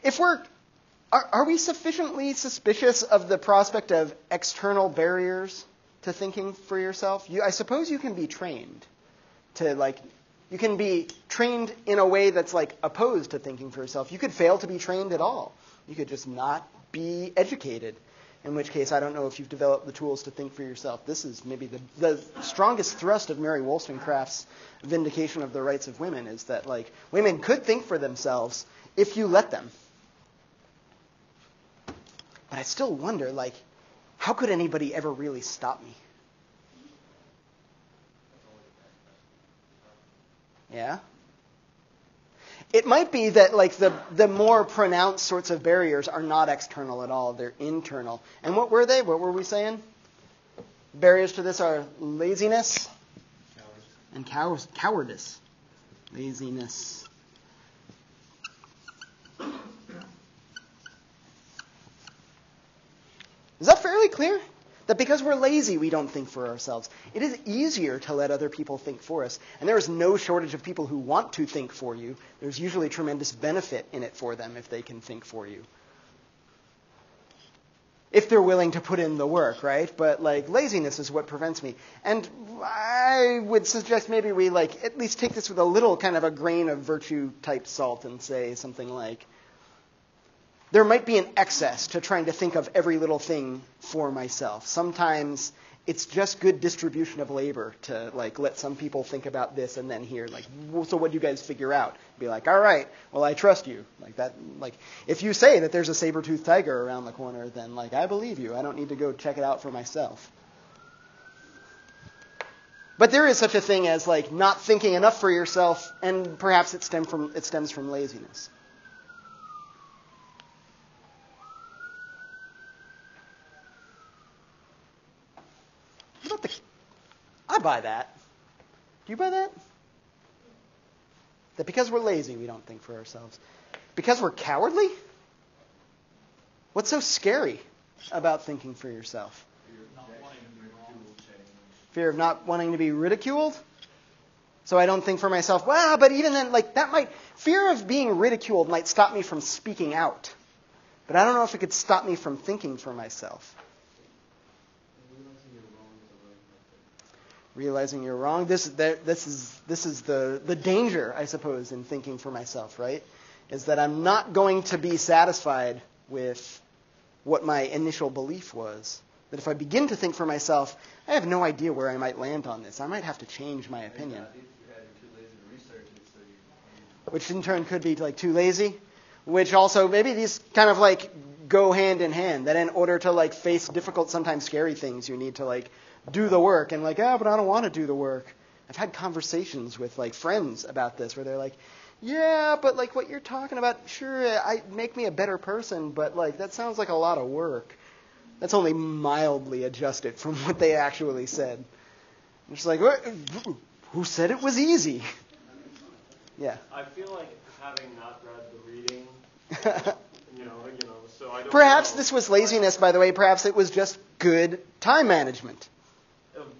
Speaker 1: if are we sufficiently suspicious of the prospect of external barriers to thinking for yourself? I suppose you can be trained to like. You can be trained in a way that's like opposed to thinking for yourself. You could fail to be trained at all. You could just not be educated. In which case, I don't know if you've developed the tools to think for yourself. This is maybe the strongest thrust of Mary Wollstonecraft's vindication of the rights of women is that like women could think for themselves if you let them. But I still wonder, like, how could anybody ever really stop me? Yeah? It might be that like the more pronounced sorts of barriers are not external at all. They're internal. And what were they? What were we saying? Barriers to this are laziness and cowardice. Laziness. Is that fairly clear? That because we're lazy, we don't think for ourselves. It is easier to let other people think for us. And there is no shortage of people who want to think for you. There's usually tremendous benefit in it for them if they can think for you. If they're willing to put in the work, right? But like laziness is what prevents me. And I would suggest maybe we like at least take this with a little kind of a grain of virtue type salt and say something like, there might be an excess to trying to think of every little thing for myself. Sometimes it's just good distribution of labor to like let some people think about this and then here, like, so what do you guys figure out? Be like, all right, well, I trust you. Like that, like if you say that there's a saber-toothed tiger around the corner, then like I believe you. I don't need to go check it out for myself. But there is such a thing as like not thinking enough for yourself, and perhaps it stems from laziness. I buy that. Do you buy that? That because we're lazy, we don't think for ourselves. Because we're cowardly? What's so scary about thinking for yourself? Fear of not wanting to be ridiculed? So I don't think for myself, well, but even then, like fear of being ridiculed might stop me from speaking out. But I don't know if it could stop me from thinking for myself. Realizing you're wrong. This is the danger, I suppose, in thinking for myself, right? Is that I'm not going to be satisfied with what my initial belief was. That if I begin to think for myself, I have no idea where I might land on this. I might have to change my opinion. Which in turn could be like too lazy. Which also, maybe these kind of like go hand in hand. That in order to like face difficult, sometimes scary things, you need to like do the work, and like, but I don't want to do the work. I've had conversations with like friends about this where they're like, yeah, but like what you're talking about, sure, I make me a better person, but like that sounds like a lot of work. That's only mildly adjusted from what they actually said. I'm just like, who said it was easy? Yeah.
Speaker 6: I feel like having not read the reading, so I don't
Speaker 1: Perhaps
Speaker 6: know.
Speaker 1: this was laziness, by the way. Perhaps it was just good time management.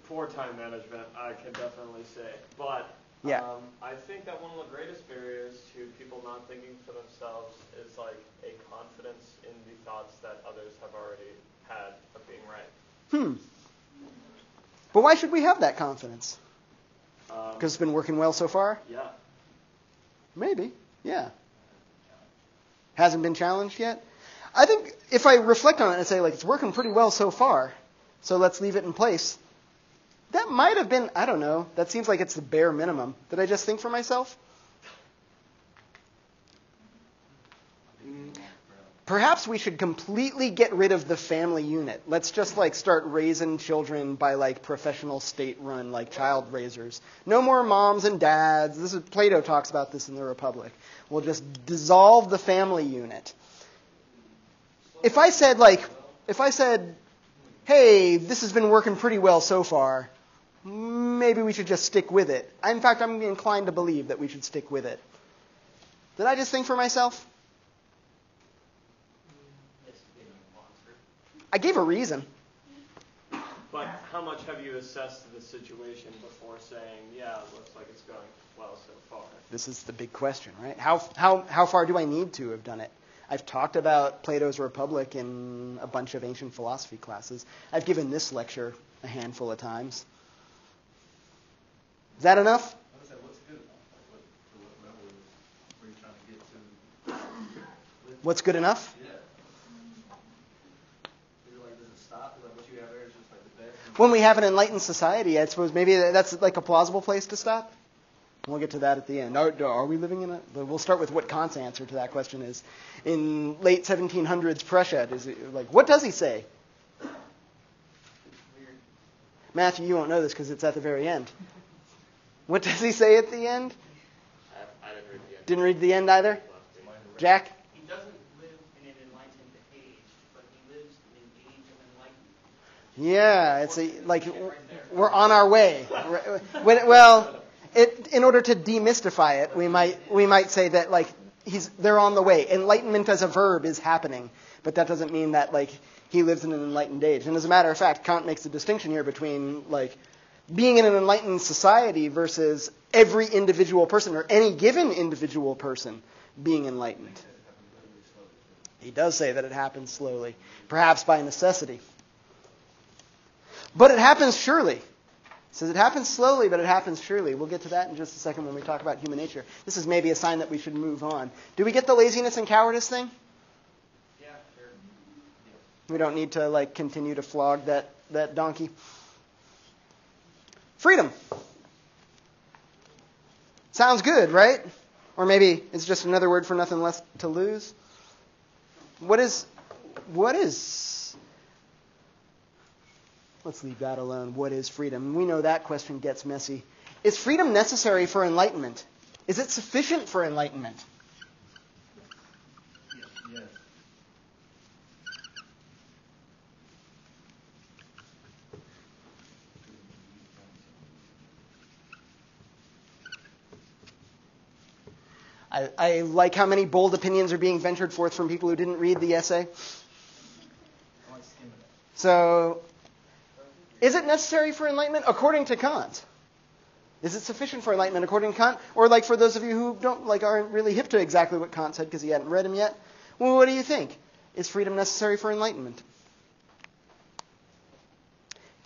Speaker 6: Poor time management, I can definitely say. But
Speaker 1: Yeah.
Speaker 6: I think that one of the greatest barriers to people not thinking for themselves is like a confidence in the thoughts that others have already had of being right.
Speaker 1: But why should we have that confidence?
Speaker 6: Um,
Speaker 1: Because it's been working well so far?
Speaker 6: Yeah.
Speaker 1: Maybe. Yeah. Hasn't been challenged yet? I think if I reflect on it and say, like, it's working pretty well so far, so let's leave it in place, that might have been, I don't know, that seems like it's the bare minimum. Did I just think for myself? perhaps we should completely get rid of the family unit. Let's just like start raising children by like professional state-run like child raisers. No more moms and dads. This is Plato talks about this in the Republic. We'll just dissolve the family unit. If I said, hey, this has been working pretty well so far, maybe we should just stick with it. In fact, I'm inclined to believe that we should stick with it. Did I just think for myself? I gave a reason.
Speaker 6: But how much have you assessed the situation before saying, yeah, it looks like it's going well so far?
Speaker 1: This is the big question, right? How far do I need to have done it? I've talked about Plato's Republic in a bunch of ancient philosophy classes. I've given this lecture a handful of times. Is that enough?
Speaker 5: What's good enough? What are you trying to get to?
Speaker 1: What's good enough?
Speaker 5: Yeah. Is it like, does it stop? Is like what you have there is just like the best?
Speaker 1: When we have an enlightened society, I suppose maybe that's like a plausible place to stop. We'll get to that at the end. Are we living in a... We'll start with what Kant's answer to that question is. In late 1700s Prussia, what does he say? Matthew, you won't know this because it's at the very end. What does he say at the end?
Speaker 3: I didn't read the end.
Speaker 1: Didn't read the end either? Jack?
Speaker 4: He doesn't live in an enlightened age, but he lives in an age of enlightenment.
Speaker 1: Yeah, it's we're on our way. Well, in order to demystify it, we might say that they're on the way. Enlightenment as a verb is happening, but that doesn't mean that he lives in an enlightened age. And as a matter of fact, Kant makes a distinction here between being in an enlightened society versus every individual person or any given individual person being enlightened. He does say that it happens slowly, perhaps by necessity. But it happens surely. He says it happens slowly, but it happens surely. We'll get to that in just a second when we talk about human nature. This is maybe a sign that we should move on. Do we get the laziness and cowardice thing?
Speaker 4: Yeah, sure.
Speaker 1: We don't need to continue to flog that donkey. Freedom. Sounds good, right? Or maybe it's just another word for nothing less to lose. What is let's leave that alone. What is freedom? We know that question gets messy. Is freedom necessary for enlightenment? Is it sufficient for enlightenment?
Speaker 5: Yes.
Speaker 1: I like how many bold opinions are being ventured forth from people who didn't read the essay. So, is it necessary for enlightenment? According to Kant. Is it sufficient for enlightenment according to Kant? Or for those of you who aren't really hip to exactly what Kant said because he hadn't read him yet, well, what do you think? Is freedom necessary for enlightenment?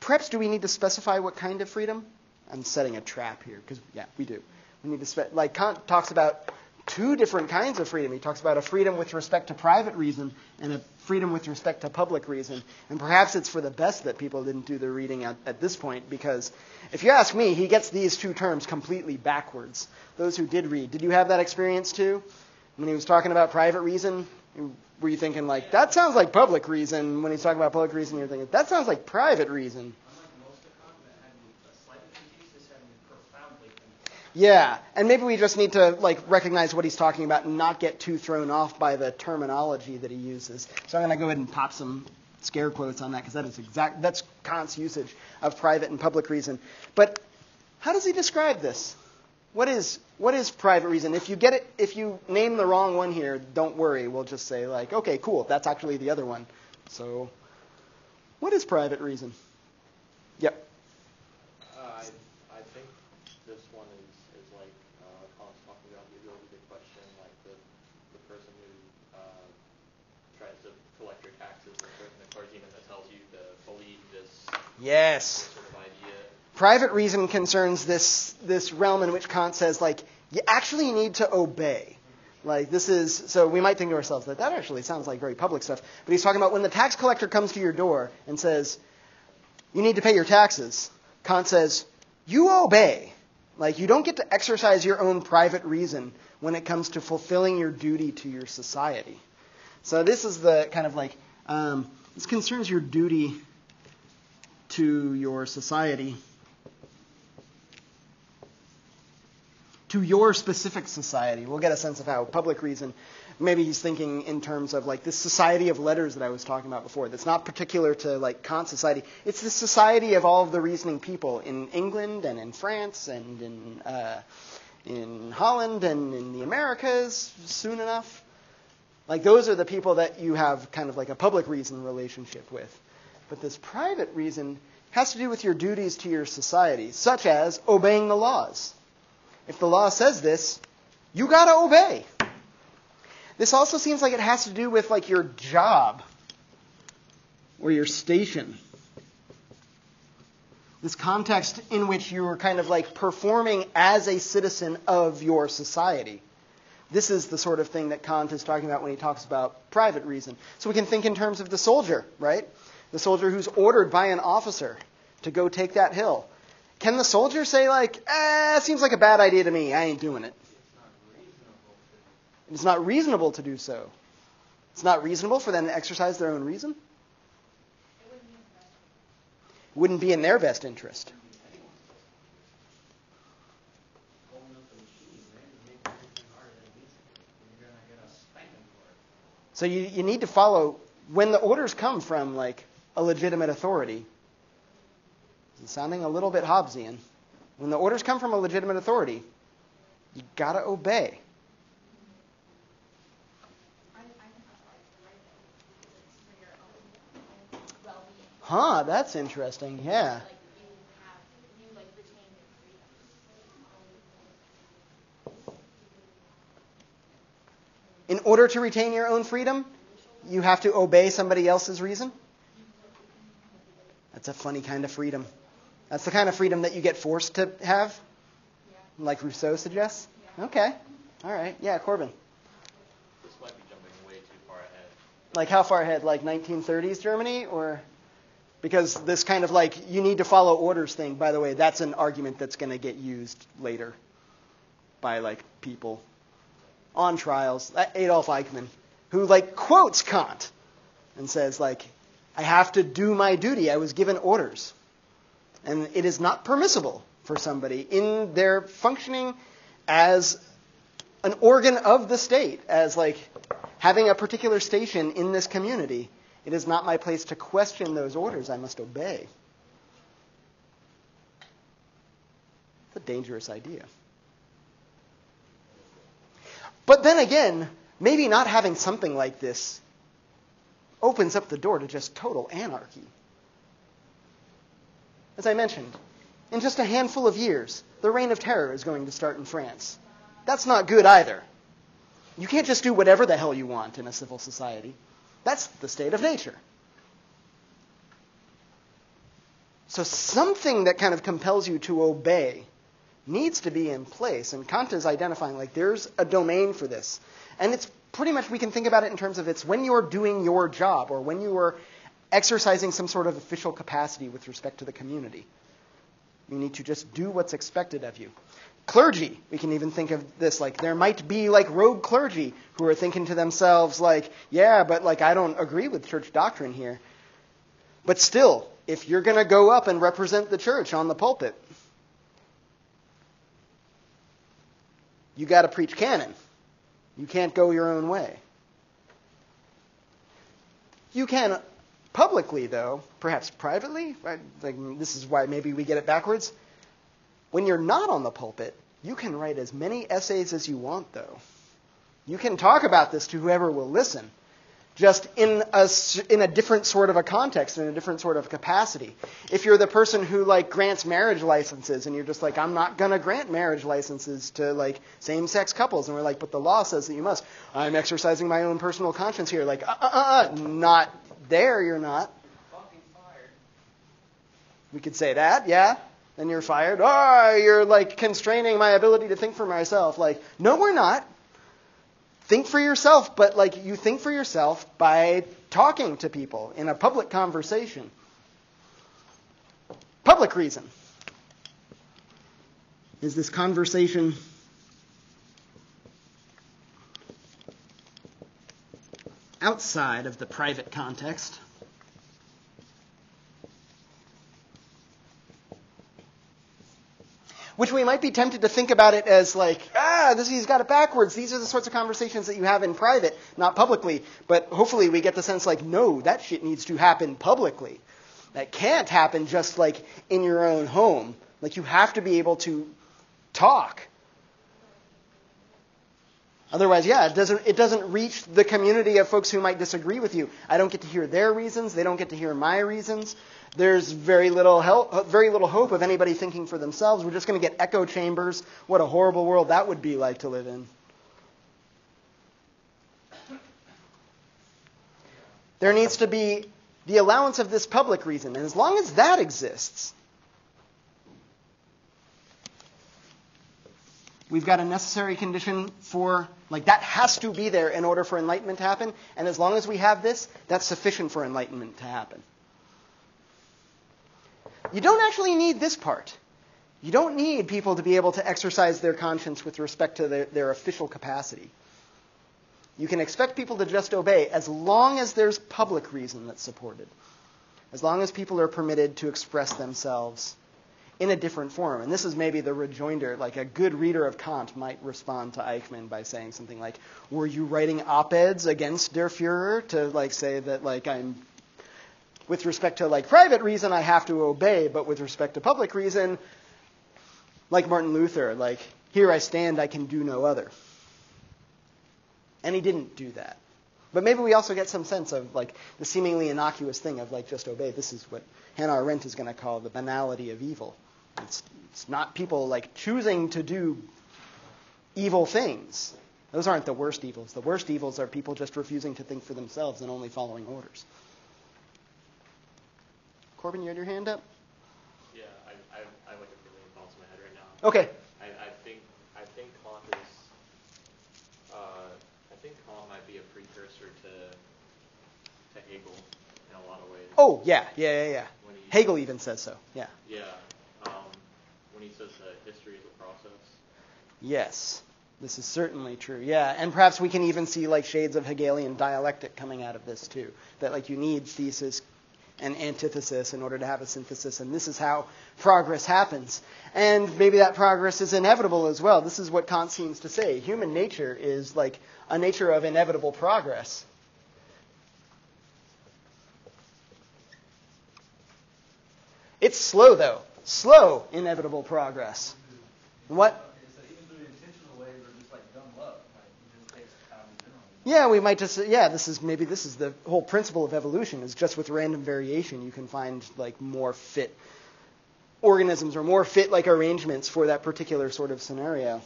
Speaker 1: Perhaps do we need to specify what kind of freedom? I'm setting a trap here because, yeah, we do. We need to Kant talks about two different kinds of freedom. He talks about a freedom with respect to private reason and a freedom with respect to public reason. And perhaps it's for the best that people didn't do their reading at this point, because if you ask me, he gets these two terms completely backwards. Those who did read. Did you have that experience too? When he was talking about private reason, were you thinking that sounds like public reason? When he's talking about public reason, you're thinking, that sounds like private reason. Yeah, and maybe we just need to recognize what he's talking about and not get too thrown off by the terminology that he uses. So I'm going to go ahead and pop some scare quotes on that because that's Kant's usage of private and public reason. But how does he describe this? What is private reason? If you name the wrong one here, don't worry. We'll just say okay, cool, that's actually the other one. So, what is private reason? Yep.
Speaker 3: I think this one is Kant's talking about the ability to question the person who tries to collect your taxes, the clergyman that tells you to believe this sort of idea.
Speaker 1: Private reason concerns this realm in which Kant says you actually need to obey. So we might think to ourselves that actually sounds like very public stuff. But he's talking about when the tax collector comes to your door and says, you need to pay your taxes. Kant says, you obey. You don't get to exercise your own private reason when it comes to fulfilling your duty to your society. So this is the kind of like, this concerns your duty to your society, to your specific society. We'll get a sense of how public reason, maybe he's thinking in terms of like this society of letters that I was talking about before, that's not particular to like Kant's society. It's the society of all of the reasoning people in England and in France and in Holland and in the Americas soon enough. Like those are the people that you have kind of like a public reason relationship with. But this private reason has to do with your duties to your society, such as obeying the laws. If the law says this, you got to obey. This also seems like it has to do with like your job or your station. This context in which you are kind of like performing as a citizen of your society. This is the sort of thing that Kant is talking about when he talks about private reason. So we can think in terms of the soldier, right? The soldier who's ordered by an officer to go take that hill. Can the soldier say like, seems like a bad idea to me, I ain't doing it? It's not reasonable to do so. It's not reasonable for them to exercise their own reason? It wouldn't be in their best interest. So you need to follow, when the orders come from like a legitimate authority, it's sounding a little bit Hobbesian, when the orders come from a legitimate authority, you got to obey. Huh, that's interesting, yeah. In order to retain your own freedom, you have to obey somebody else's reason? That's a funny kind of freedom. That's the kind of freedom that you get forced to have? Like Rousseau suggests? Okay. All right. Yeah, Corbin.
Speaker 3: This might be jumping way too far ahead.
Speaker 1: Like how far ahead? Like 1930s Germany? Or because this kind of like you need to follow orders thing, by the way, that's an argument that's going to get used later by like people on trials. Adolf Eichmann, who like quotes Kant and says like, I have to do my duty. I was given orders. And it is not permissible for somebody in their functioning as an organ of the state, as like having a particular station in this community. It is not my place to question those orders. I must obey. It's a dangerous idea. But then again, maybe not having something like this opens up the door to just total anarchy. As I mentioned, in just a handful of years, the Reign of Terror is going to start in France. That's not good either. You can't just do whatever the hell you want in a civil society. That's the state of nature. So something that kind of compels you to obey needs to be in place. And Kant is identifying like there's a domain for this. And it's pretty much, we can think about it in terms of it's when you're doing your job or when you are exercising some sort of official capacity with respect to the community. You need to just do what's expected of you. Clergy, we can even think of this like there might be like rogue clergy who are thinking to themselves like, yeah, but like I don't agree with church doctrine here. But still, if you're going to go up and represent the church on the pulpit, you got to preach canon. You can't go your own way. You can publicly, though, perhaps privately, right? Like this is why maybe we get it backwards. When you're not on the pulpit, you can write as many essays as you want, though. You can talk about this to whoever will listen, just in a different sort of a context, in a different sort of capacity. If you're the person who like grants marriage licenses and you're just like, I'm not going to grant marriage licenses to like same-sex couples, and we're like, but the law says that you must. I'm exercising my own personal conscience here. Like, not there, you're not.
Speaker 4: Fucking fired.
Speaker 1: We could say that, yeah. Then you're fired. Oh, you're like constraining my ability to think for myself. Like, no, we're not. Think for yourself, but like you think for yourself by talking to people in a public conversation. Public reason is this conversation outside of the private context. Which we might be tempted to think about it as like, he's got it backwards. These are the sorts of conversations that you have in private, not publicly. But hopefully we get the sense like, no, that shit needs to happen publicly. That can't happen just like in your own home. Like you have to be able to talk. Otherwise, it doesn't reach the community of folks who might disagree with you. I don't get to hear their reasons. They don't get to hear my reasons. There's very little hope of anybody thinking for themselves. We're just going to get echo chambers. What a horrible world that would be like to live in. There needs to be the allowance of this public reason. And as long as that exists, we've got a necessary condition for, that has to be there in order for enlightenment to happen. And as long as we have this, that's sufficient for enlightenment to happen. You don't actually need this part. You don't need people to be able to exercise their conscience with respect to their official capacity. You can expect people to just obey as long as there's public reason that's supported. As long as people are permitted to express themselves in a different form. And this is maybe the rejoinder, like a good reader of Kant might respond to Eichmann by saying something like, were you writing op-eds against Der Führer to say that I'm, with respect to private reason I have to obey, but with respect to public reason, like Martin Luther, here I stand, I can do no other. And he didn't do that. But maybe we also get some sense of the seemingly innocuous thing of just obey. This is what Hannah Arendt is going to call the banality of evil. It's not people choosing to do evil things. Those aren't the worst evils. The worst evils are people just refusing to think for themselves and only following orders. Corbin, you had your hand up?
Speaker 3: Yeah, I have a million thoughts in my head right now.
Speaker 1: Okay.
Speaker 3: I think Kant might be a precursor to Hegel in a lot of ways.
Speaker 1: Oh, yeah. Hegel even says so, yeah.
Speaker 3: Yeah. When he says that history is a process.
Speaker 1: Yes, this is certainly true, yeah. And perhaps we can even see shades of Hegelian dialectic coming out of this too. That you need thesis and antithesis in order to have a synthesis, and this is how progress happens. And maybe that progress is inevitable as well. This is what Kant seems to say. Human nature is a nature of inevitable progress. It's slow, though. Slow, inevitable progress. What?
Speaker 4: Is that even through intentional ways or just dumb luck? It just takes time in general.
Speaker 1: Yeah, we might just, this is the whole principle of evolution, is just with random variation you can find more fit organisms or more fit arrangements for that particular sort of scenario.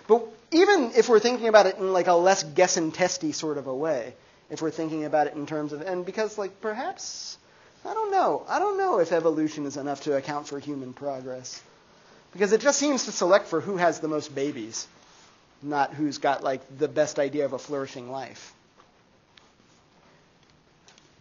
Speaker 1: But even if we're thinking about it in a less guess and testy sort of a way, if we're thinking about it in terms of, and because perhaps, I don't know if evolution is enough to account for human progress. Because it just seems to select for who has the most babies, not who's got the best idea of a flourishing life.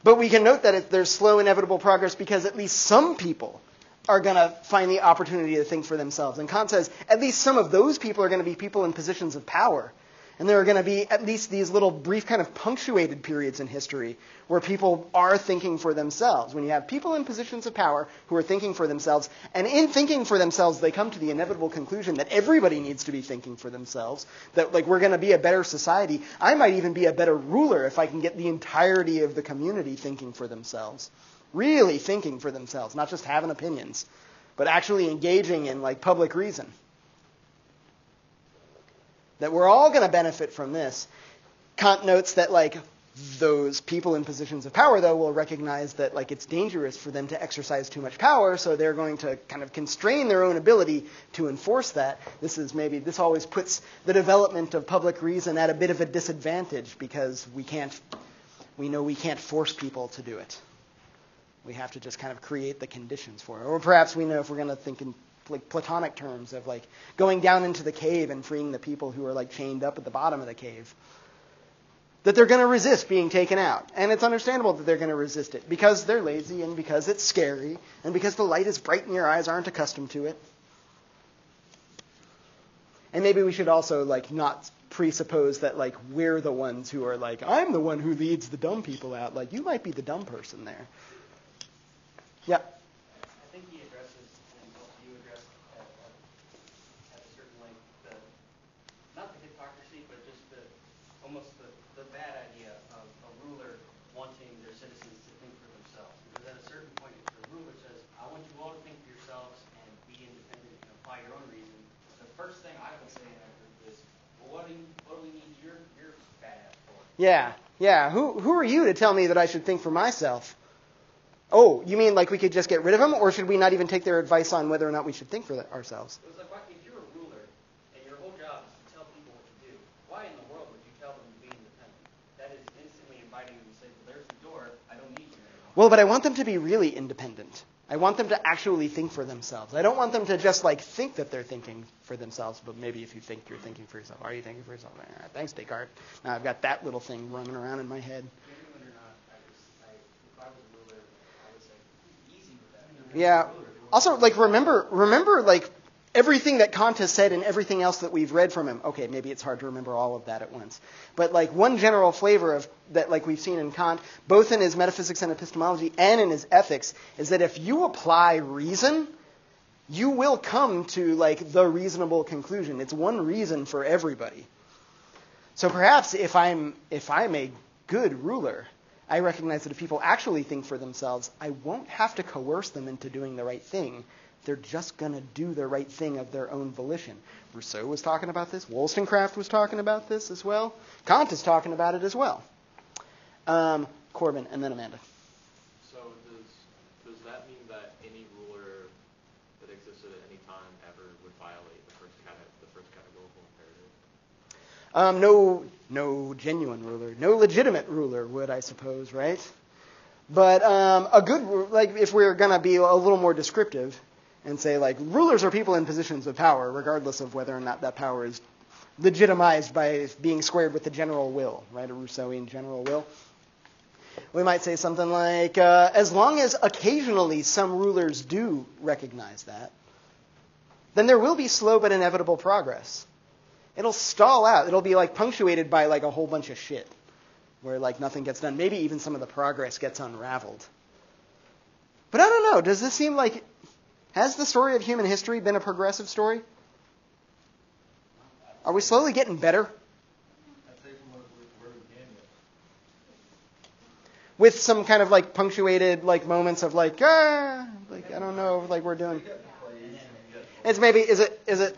Speaker 1: But we can note that there's slow, inevitable progress because at least some people are going to find the opportunity to think for themselves. And Kant says at least some of those people are going to be people in positions of power. And there are going to be at least these little brief kind of punctuated periods in history where people are thinking for themselves. When you have people in positions of power who are thinking for themselves, and in thinking for themselves, they come to the inevitable conclusion that everybody needs to be thinking for themselves, that we're going to be a better society. I might even be a better ruler if I can get the entirety of the community thinking for themselves. Really thinking for themselves, not just having opinions, but actually engaging in public reason. That we're all going to benefit from this. Kant notes that those people in positions of power, though, will recognize that it's dangerous for them to exercise too much power, so they're going to kind of constrain their own ability to enforce that. This always puts the development of public reason at a bit of a disadvantage because we know we can't force people to do it. We have to just kind of create the conditions for it. Or perhaps we know, if we're going to think in Platonic terms of going down into the cave and freeing the people who are chained up at the bottom of the cave, that they're going to resist being taken out. And it's understandable that they're going to resist it because they're lazy and because it's scary and because the light is bright and your eyes aren't accustomed to it. And maybe we should also not presuppose that like we're the ones who are like, I'm the one who leads the dumb people out. Like you might be the dumb person there. Yeah.
Speaker 4: I think he addresses, and you addressed at a certain length, not the hypocrisy, but just almost the bad idea of a ruler wanting their citizens to think for themselves. Because at a certain point, if the ruler says, I want you all to think for yourselves and be independent and apply your own reason, the first thing I would say in that group is, well, what do we need your bad ass for?
Speaker 1: Yeah. Who are you to tell me that I should think for myself? Oh, you mean like we could just get rid of them, or should we not even take their advice on whether or not we should think for ourselves?
Speaker 4: It was like, if you're a ruler and your whole job is to tell people what to do, why in the world would you tell them to be independent? That is instantly inviting them to say, well, there's the door, I don't need you anymore.
Speaker 1: Well, but I want them to be really independent. I want them to actually think for themselves. I don't want them to just like think that they're thinking for themselves, but maybe if you think you're thinking for yourself. Are you thinking for yourself? All right, thanks, Descartes. Now I've got that little thing running around in my head.
Speaker 4: Genuine or not, if I was a ruler, I would say, easy with that.
Speaker 1: Yeah. Also, like, remember, like, everything that Kant has said and everything else that we've read from him. Okay, maybe it's hard to remember all of that at once. But, like, one general flavor of that, like, we've seen in Kant, both in his metaphysics and epistemology and in his ethics, is that if you apply reason, you will come to, like, the reasonable conclusion. It's one reason for everybody. So perhaps if I'm a good ruler, I recognize that if people actually think for themselves, I won't have to coerce them into doing the right thing. They're just going to do the right thing of their own volition. Rousseau was talking about this. Wollstonecraft was talking about this as well. Kant is talking about it as well. Corbin, and then Amanda.
Speaker 3: So does that mean that any ruler that existed at any time ever would violate the first categorical imperative?
Speaker 1: No genuine ruler, no legitimate ruler would, I suppose, right? But a good, like, if we're going to be a little more descriptive and say, like, rulers are people in positions of power, regardless of whether or not that power is legitimized by being squared with the general will, right? A Rousseauian general will. We might say something like, as long as occasionally some rulers do recognize that, then there will be slow but inevitable progress. It'll stall out. It'll be like punctuated by like a whole bunch of shit where like nothing gets done. Maybe even some of the progress gets unraveled. But I don't know. Does this seem like, has the story of human history been a progressive story? Are we slowly getting better?
Speaker 5: I'd say from where we can get.
Speaker 1: With some kind of like punctuated like moments of like, I don't know, like we're doing. It's maybe, is it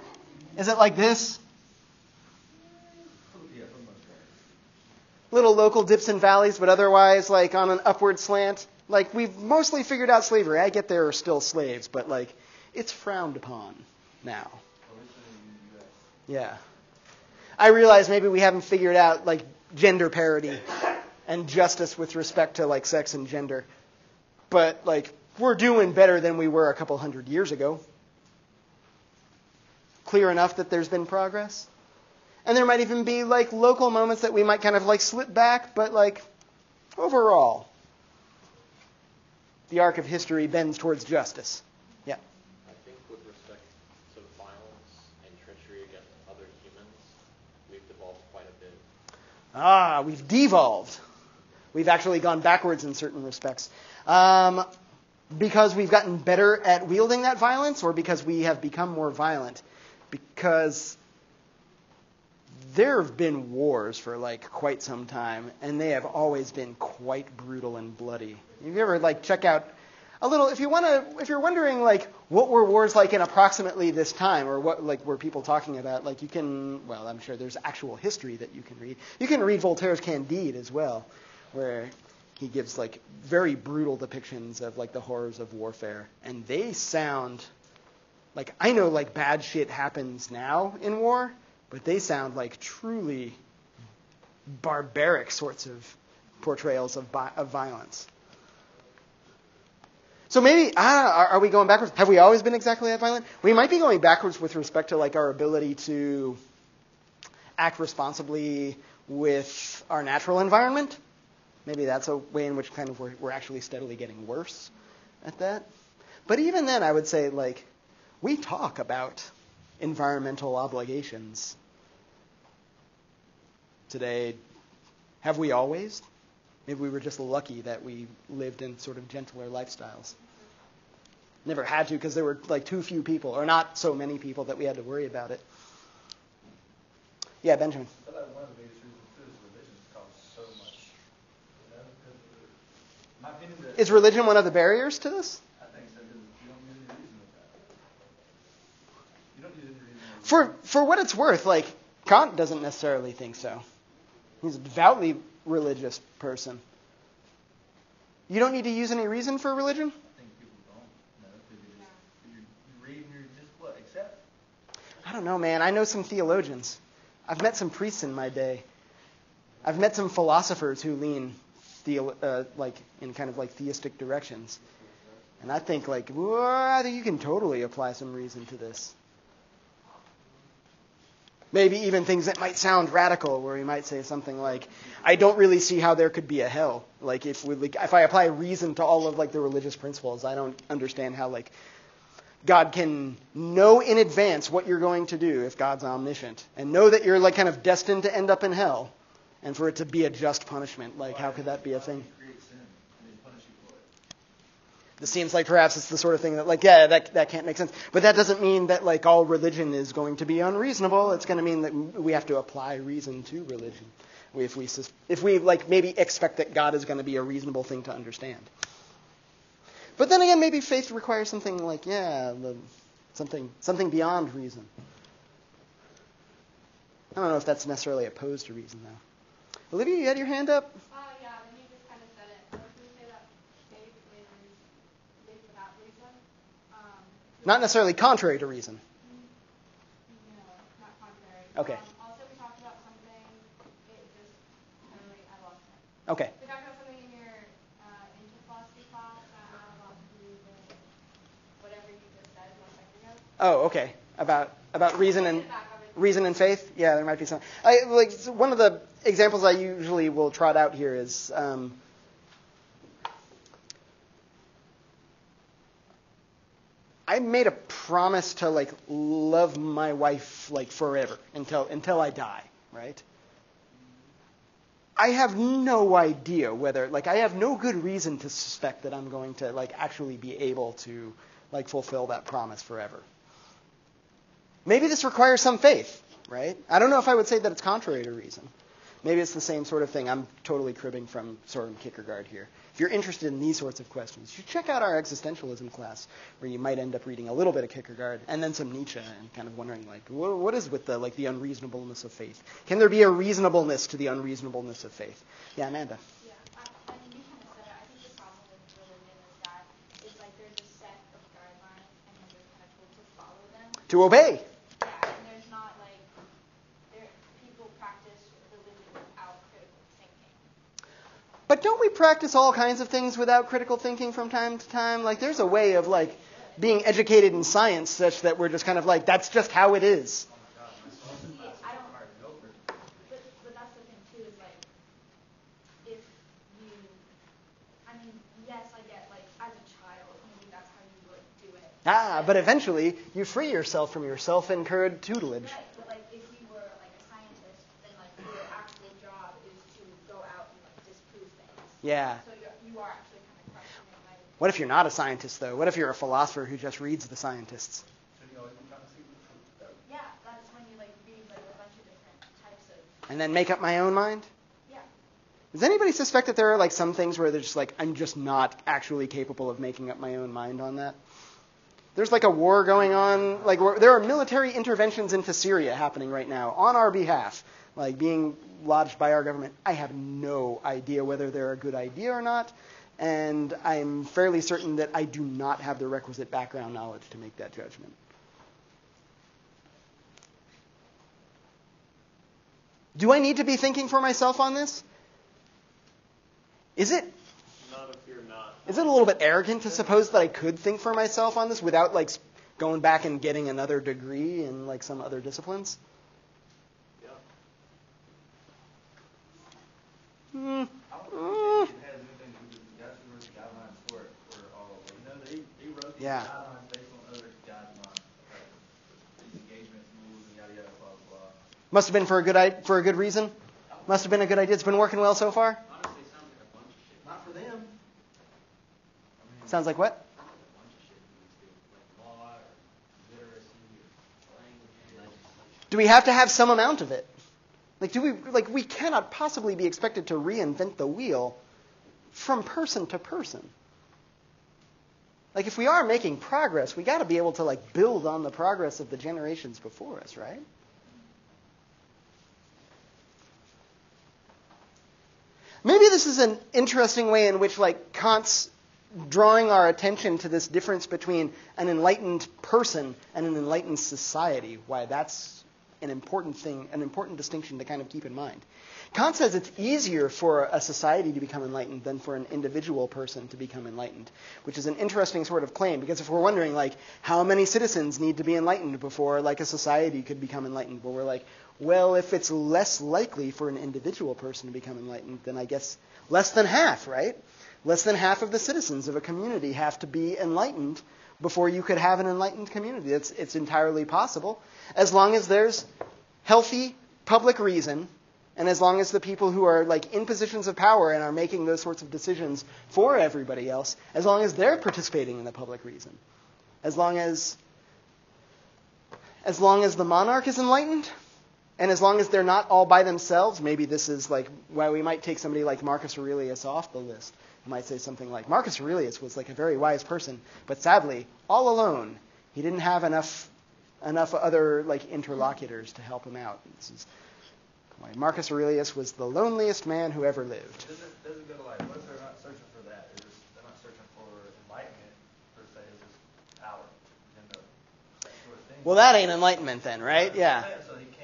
Speaker 1: like this? Little local dips and valleys, but otherwise like on an upward slant. Like we've mostly figured out slavery. I get there are still slaves, but like it's frowned upon now. Yeah. I realize maybe we haven't figured out like gender parity and justice with respect to like sex and gender. But like we're doing better than we were a couple hundred years ago. Clear enough that there's been progress. And there might even be like local moments that we might kind of like slip back, but like overall, the arc of history bends towards justice. Yeah.
Speaker 3: I think with respect to violence and treachery against other humans, we've devolved quite a bit.
Speaker 1: We've devolved. We've actually gone backwards in certain respects. Because we've gotten better at wielding that violence, or because we have become more violent? Because there have been wars for like quite some time, and they have always been quite brutal and bloody. Have you ever like check out a little, if you're wondering like what were wars like in approximately this time, or what like were people talking about, like you can, well, I'm sure there's actual history that you can read. You can read Voltaire's Candide as well, where he gives like very brutal depictions of like the horrors of warfare, and they sound like, I know like bad shit happens now in war, but they sound like truly barbaric sorts of portrayals of violence. So maybe, are we going backwards? Have we always been exactly that violent? We might be going backwards with respect to like our ability to act responsibly with our natural environment. Maybe that's a way in which kind of we're actually steadily getting worse at that. But even then, I would say like we talk about environmental obligations today. Have we always? Maybe we were just lucky that we lived in sort of gentler lifestyles. Never had to because there were like too few people, or not so many people that we had to worry about it. Yeah, Benjamin.
Speaker 5: I feel like one of the biggest reasons too is religion costs so much. You know, because my opinion that
Speaker 1: Is religion one of the barriers to this?
Speaker 5: I think so, because you don't use any reason with that. You don't use any reason with
Speaker 1: For what it's worth, like Kant doesn't necessarily think so. He's a devoutly religious person. You don't need to use any reason for religion?
Speaker 5: I think people don't. You know, because you read and you're just what, accept.
Speaker 1: I don't know, man. I know some theologians. I've met some priests in my day. I've met some philosophers who lean like in kind of like theistic directions. And I think like, well, I think you can totally apply some reason to this. Maybe even things that might sound radical, where we might say something like, I don't really see how there could be a hell. Like if I apply reason to all of like the religious principles, I don't understand how like God can know in advance what you're going to do if God's omniscient, and know that you're like kind of destined to end up in hell, and for it to be a just punishment. Like how could that be a thing?
Speaker 5: Create sin and then punish you for it.
Speaker 1: This seems like perhaps it's the sort of thing that like, yeah, that can't make sense. But that doesn't mean that like all religion is going to be unreasonable. It's going to mean that we have to apply reason to religion. If we like maybe expect that God is going to be a reasonable thing to understand. But then again, maybe faith requires something like, something beyond reason. I don't know if that's necessarily opposed to reason, though. Olivia, you had your hand up?
Speaker 2: Yeah, then you just kind of said it. What if we say that faith is faith without reason?
Speaker 1: Not necessarily contrary to reason.
Speaker 2: No, not contrary.
Speaker 1: Okay.
Speaker 2: Also, we talked about something, it just totally, I lost it.
Speaker 1: Okay.
Speaker 2: We talked about something in your intro philosophy class that had a lot to do with whatever you just said 1 second ago.
Speaker 1: Oh, okay. About reason and faith. Yeah, there might be some. One of the examples I usually will trot out here is I made a promise to like love my wife like forever until I die, right? I have no idea whether I have no good reason to suspect that I'm going to like actually be able to like fulfill that promise forever. Maybe this requires some faith, right? I don't know if I would say that it's contrary to reason. Maybe it's the same sort of thing. I'm totally cribbing from Soren Kierkegaard here. If you're interested in these sorts of questions, you should check out our existentialism class, where you might end up reading a little bit of Kierkegaard and then some Nietzsche, and kind of wondering like, what is with the unreasonableness of faith? Can there be a reasonableness to the unreasonableness of faith? Yeah, Amanda.
Speaker 2: Yeah, and you kind of said it. I think the problem with religion is that it's like there's a set of guidelines and then you're kind of told to follow them.
Speaker 1: To obey.
Speaker 2: Yeah, and there's not like people practice religion without critical thinking.
Speaker 1: But don't we practice all kinds of things without critical thinking from time to time? Like there's a way of like being educated in science such that we're just kind of like, that's just how it is.
Speaker 2: I don't. But that's the thing too, is like, if you, I mean, yes, I get like as a child, maybe that's how you would do it.
Speaker 1: But eventually you free yourself from your self-incurred tutelage.
Speaker 2: Right, but like if you were like a scientist, then like your actual job is to go out and like disprove things.
Speaker 1: Yeah.
Speaker 2: So you are actually kind of questioning like.
Speaker 1: What if you're not a scientist, though? What if you're a philosopher who just reads the scientists?
Speaker 5: So you always be trying to see the truth, though.
Speaker 2: Yeah, that's when you like read like a bunch of different types of.
Speaker 1: And then make up my own mind?
Speaker 2: Yeah.
Speaker 1: Does anybody suspect that there are like some things where they're just like, I'm just not actually capable of making up my own mind on that? There's like a war going on, like there are military interventions into Syria happening right now on our behalf, like being lodged by our government. I have no idea whether they're a good idea or not, and I'm fairly certain that I do not have the requisite background knowledge to make that judgment. Do I need to be thinking for myself on this? Is it
Speaker 6: Not if you're not.
Speaker 1: Is it a little bit arrogant to suppose that I could think for myself on this without like going back and getting another degree in like some other disciplines?
Speaker 6: Yeah.
Speaker 5: I don't think it has anything to do with that's where the guidelines for it for all of it. You know, they wrote these
Speaker 1: Yeah.
Speaker 5: guidelines based on other guidelines, like engagement rules and yada yada blah blah blah.
Speaker 1: Must have been for a good reason. Must have been a good idea. It's been working well so far?
Speaker 5: Honestly, it sounds like a bunch of shit. Not for them. I mean,
Speaker 1: Sounds like what?
Speaker 5: a bunch of shit needs to, like law or literacy or language, legislation.
Speaker 1: Do we have to have some amount of it? We cannot possibly be expected to reinvent the wheel from person to person. Like, if we are making progress, we got to be able to, like, build on the progress of the generations before us, right? Maybe this is an interesting way in which, like, Kant's drawing our attention to this difference between an enlightened person and an enlightened society, why that's an important thing, an important distinction to kind of keep in mind. Kant says it's easier for a society to become enlightened than for an individual person to become enlightened, which is an interesting sort of claim, because if we're wondering, like, how many citizens need to be enlightened before, like, a society could become enlightened, well, we're like, well, if it's less likely for an individual person to become enlightened, then I guess less than half, right? Less than half of the citizens of a community have to be enlightened before you could have an enlightened community. It's entirely possible, as long as there's healthy public reason, and as long as the people who are, like, in positions of power and are making those sorts of decisions for everybody else, as long as they're participating in the public reason, as long as the monarch is enlightened, and as long as they're not all by themselves, maybe this is, like, why we might take somebody like Marcus Aurelius off the list. We might say something like, Marcus Aurelius was, like, a very wise person, but sadly, all alone. He didn't have enough other, like, interlocutors to help him out. This is why Marcus Aurelius was the loneliest man who ever lived.
Speaker 5: Does it go to, like, what if they're not searching for that? They're not searching for enlightenment, per se, it's just power. Sort of thing.
Speaker 1: Well, that ain't enlightenment then, right? Yeah.
Speaker 5: So he can't.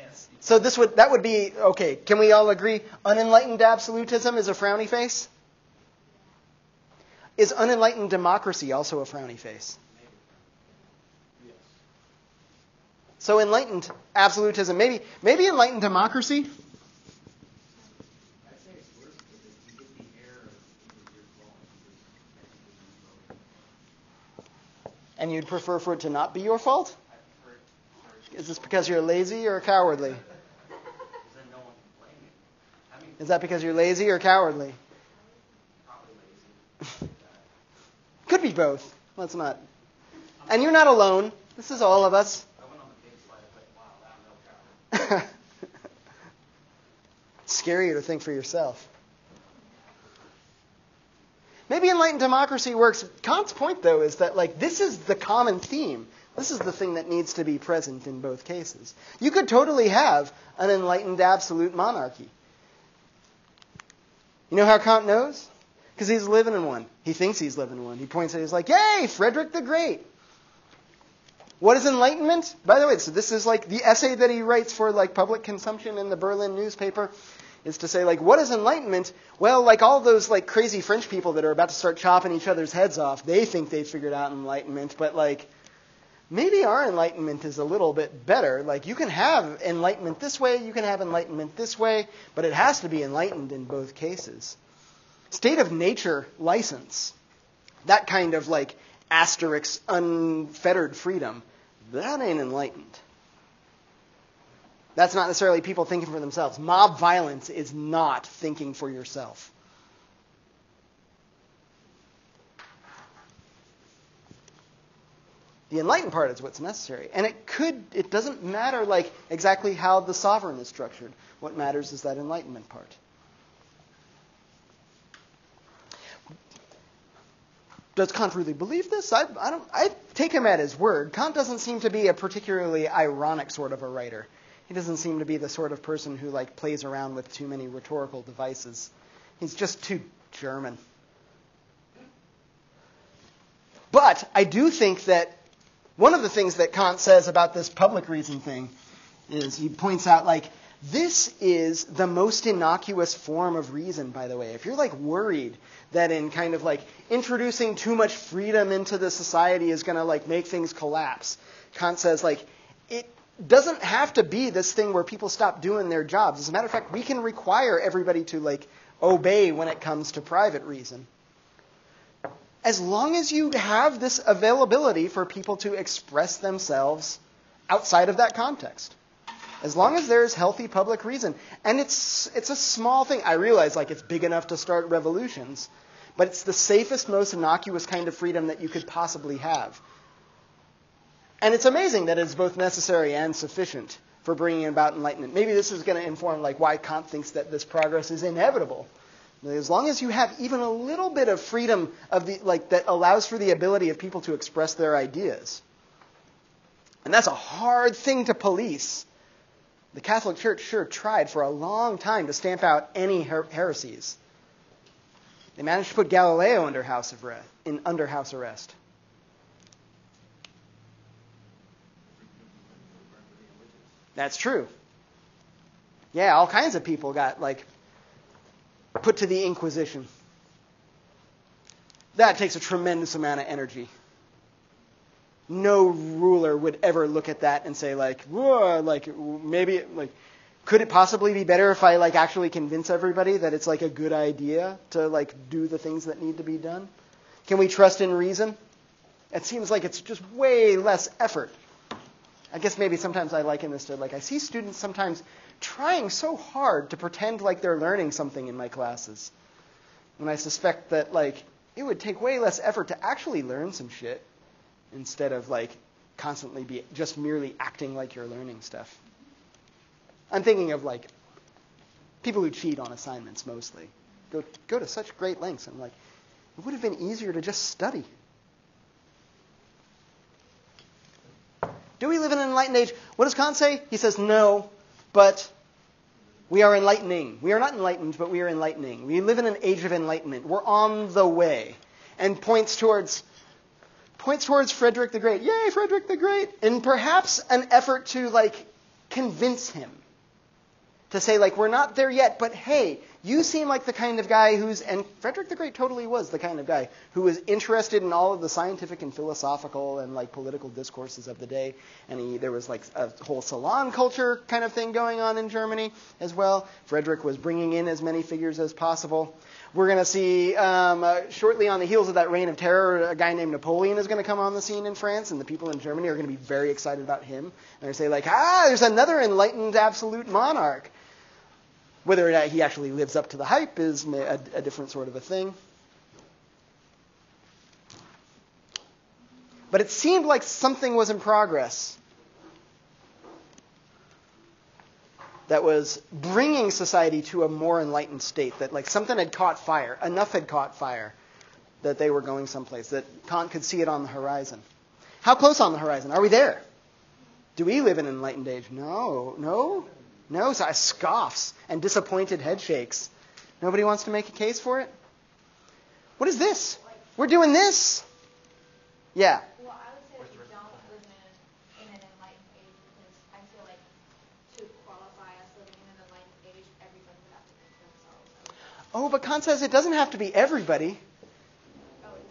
Speaker 1: So that would be, okay, can we all agree unenlightened absolutism is a frowny face? Is unenlightened democracy also a frowny face?
Speaker 5: Yes.
Speaker 1: So enlightened absolutism, maybe enlightened democracy?
Speaker 5: I'd say it's worse because you get the error of either your fault or
Speaker 1: And you'd prefer for it to not be your fault?
Speaker 5: I prefer it.
Speaker 1: Is this because you're lazy or cowardly?
Speaker 5: Because then no one can blame you. I mean,
Speaker 1: Is that because you're lazy or cowardly?
Speaker 5: probably lazy.
Speaker 1: Could be both. Let's not. And you're not alone. This is all of us.
Speaker 5: I went on the big slide. I was like, wow, I'm no coward.
Speaker 1: It's scarier to think for yourself. Maybe enlightened democracy works. Kant's point, though, is that, like, this is the common theme. This is the thing that needs to be present in both cases. You could totally have an enlightened absolute monarchy. You know how Kant knows? Because he's living in one. He thinks he's living in one. He points at it, he's like, yay, Frederick the Great. What is enlightenment? By the way, so this is like the essay that he writes for, like, public consumption in the Berlin newspaper, is to say, like, what is enlightenment? Well, like all those, like, crazy French people that are about to start chopping each other's heads off, they think they figured out enlightenment, but, like, maybe our enlightenment is a little bit better. Like, you can have enlightenment this way, you can have enlightenment this way, but it has to be enlightened in both cases. State of nature license, that kind of, like, asterisk unfettered freedom, that ain't enlightened. That's not necessarily people thinking for themselves. Mob violence is not thinking for yourself. The enlightened part is what's necessary. And it doesn't matter, like, exactly how the sovereign is structured. What matters is that enlightenment part. Does Kant really believe this? I take him at his word. Kant doesn't seem to be a particularly ironic sort of a writer. He doesn't seem to be the sort of person who, like, plays around with too many rhetorical devices. He's just too German. But I do think that one of the things that Kant says about this public reason thing is he points out, like, this is the most innocuous form of reason, by the way. If you're, like, worried that in kind of, like, introducing too much freedom into the society is going to, like, make things collapse, Kant says, like, it doesn't have to be this thing where people stop doing their jobs. As a matter of fact, we can require everybody to, like, obey when it comes to private reason. As long as you have this availability for people to express themselves outside of that context. As long as there's healthy public reason. And it's a small thing. I realize like it's big enough to start revolutions, but it's the safest, most innocuous kind of freedom that you could possibly have. And it's amazing that it's both necessary and sufficient for bringing about enlightenment. Maybe this is going to inform like why Kant thinks that this progress is inevitable. As long as you have even a little bit of freedom of the like that allows for the ability of people to express their ideas. And that's a hard thing to police. The Catholic Church sure tried for a long time to stamp out any heresies. They managed to put Galileo under house arrest. That's true. Yeah, all kinds of people got like put to the Inquisition. That takes a tremendous amount of energy. No ruler would ever look at that and say like, whoa, like maybe like could it possibly be better if I like actually convince everybody that it's like a good idea to like do the things that need to be done? Can we trust in reason? It seems like it's just way less effort. I guess maybe sometimes I liken this to like I see students sometimes trying so hard to pretend like they're learning something in my classes. And I suspect that like it would take way less effort to actually learn some shit instead of like constantly be just merely acting like you're learning stuff. I'm thinking of like people who cheat on assignments mostly. Go to such great lengths. I'm like, it would have been easier to just study. Do we live in an enlightened age? What does Kant say? He says no, but we are enlightening. We are not enlightened, but we are enlightening. We live in an age of enlightenment. We're on the way. And points towards Frederick the Great. Yay, Frederick the Great! And perhaps an effort to like convince him. To say like, we're not there yet, but hey, you seem like the kind of guy and Frederick the Great totally was the kind of guy who was interested in all of the scientific and philosophical and like political discourses of the day. And there was like a whole salon culture kind of thing going on in Germany as well. Frederick was bringing in as many figures as possible. We're going to see shortly on the heels of that reign of terror, a guy named Napoleon is going to come on the scene in France, and the people in Germany are going to be very excited about him. And they're going to say like, there's another enlightened absolute monarch. Whether he actually lives up to the hype is a different sort of a thing. But it seemed like something was in progress that was bringing society to a more enlightened state, that like something had caught fire, enough had caught fire, that they were going someplace, that Kant could see it on the horizon. How close on the horizon? Are we there? Do we live in an enlightened age? No, so scoffs and disappointed head shakes. Nobody wants to make a case for it? What is this? We're doing this? Yeah.
Speaker 2: Well, I would say that we don't live in an enlightened age because I feel like to qualify as living in an enlightened age, everybody would have to think for themselves.
Speaker 1: Oh, but Kant says it doesn't have to be everybody.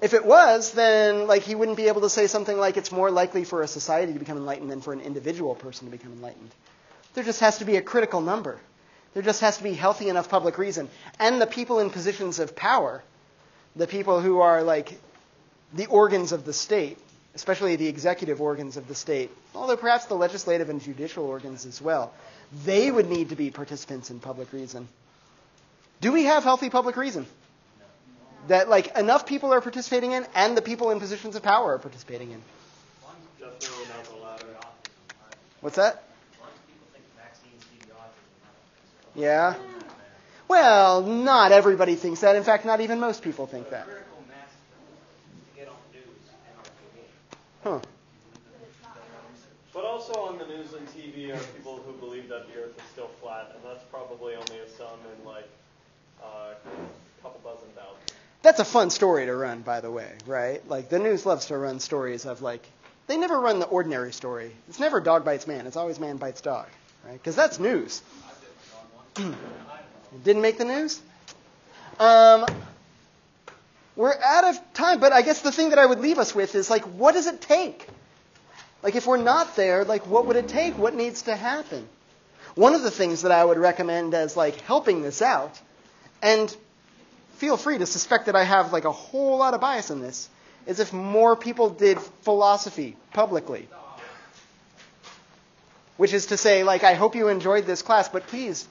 Speaker 1: If it was, then like he wouldn't be able to say something like it's more likely for a society to become enlightened than for an individual person to become enlightened. There just has to be a critical number. There just has to be healthy enough public reason. And the people in positions of power, the people who are like the organs of the state, especially the executive organs of the state, although perhaps the legislative and judicial organs as well, they would need to be participants in public reason. Do we have healthy public reason? That like enough people are participating in and the people in positions of power are participating in?
Speaker 6: Definitely not the latter.
Speaker 1: What's that? Yeah. Well, not everybody thinks that. In fact, not even most people think that. Huh.
Speaker 6: But also on the news and TV are people who believe that the Earth is still flat, and that's probably only a sum in like a couple dozen thousand.
Speaker 1: That's a fun story to run, by the way, right? Like the news loves to run stories of like, they never run the ordinary story. It's never dog bites man. It's always man bites dog, right? Because that's news. Didn't make the news? We're out of time, but I guess the thing that I would leave us with is like, what does it take? Like if we're not there, like what would it take? What needs to happen? One of the things that I would recommend as like helping this out, and feel free to suspect that I have like a whole lot of bias in this, is if more people did philosophy publicly. which is to say, like, I hope you enjoyed this class, but please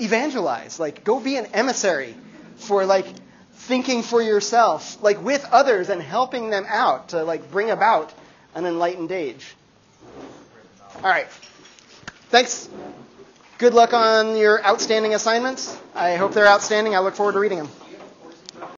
Speaker 1: evangelize. Like, go be an emissary for, like, thinking for yourself, like, with others and helping them out to, like, bring about an enlightened age. All right. Thanks. Good luck on your outstanding assignments. I hope they're outstanding. I look forward to reading them.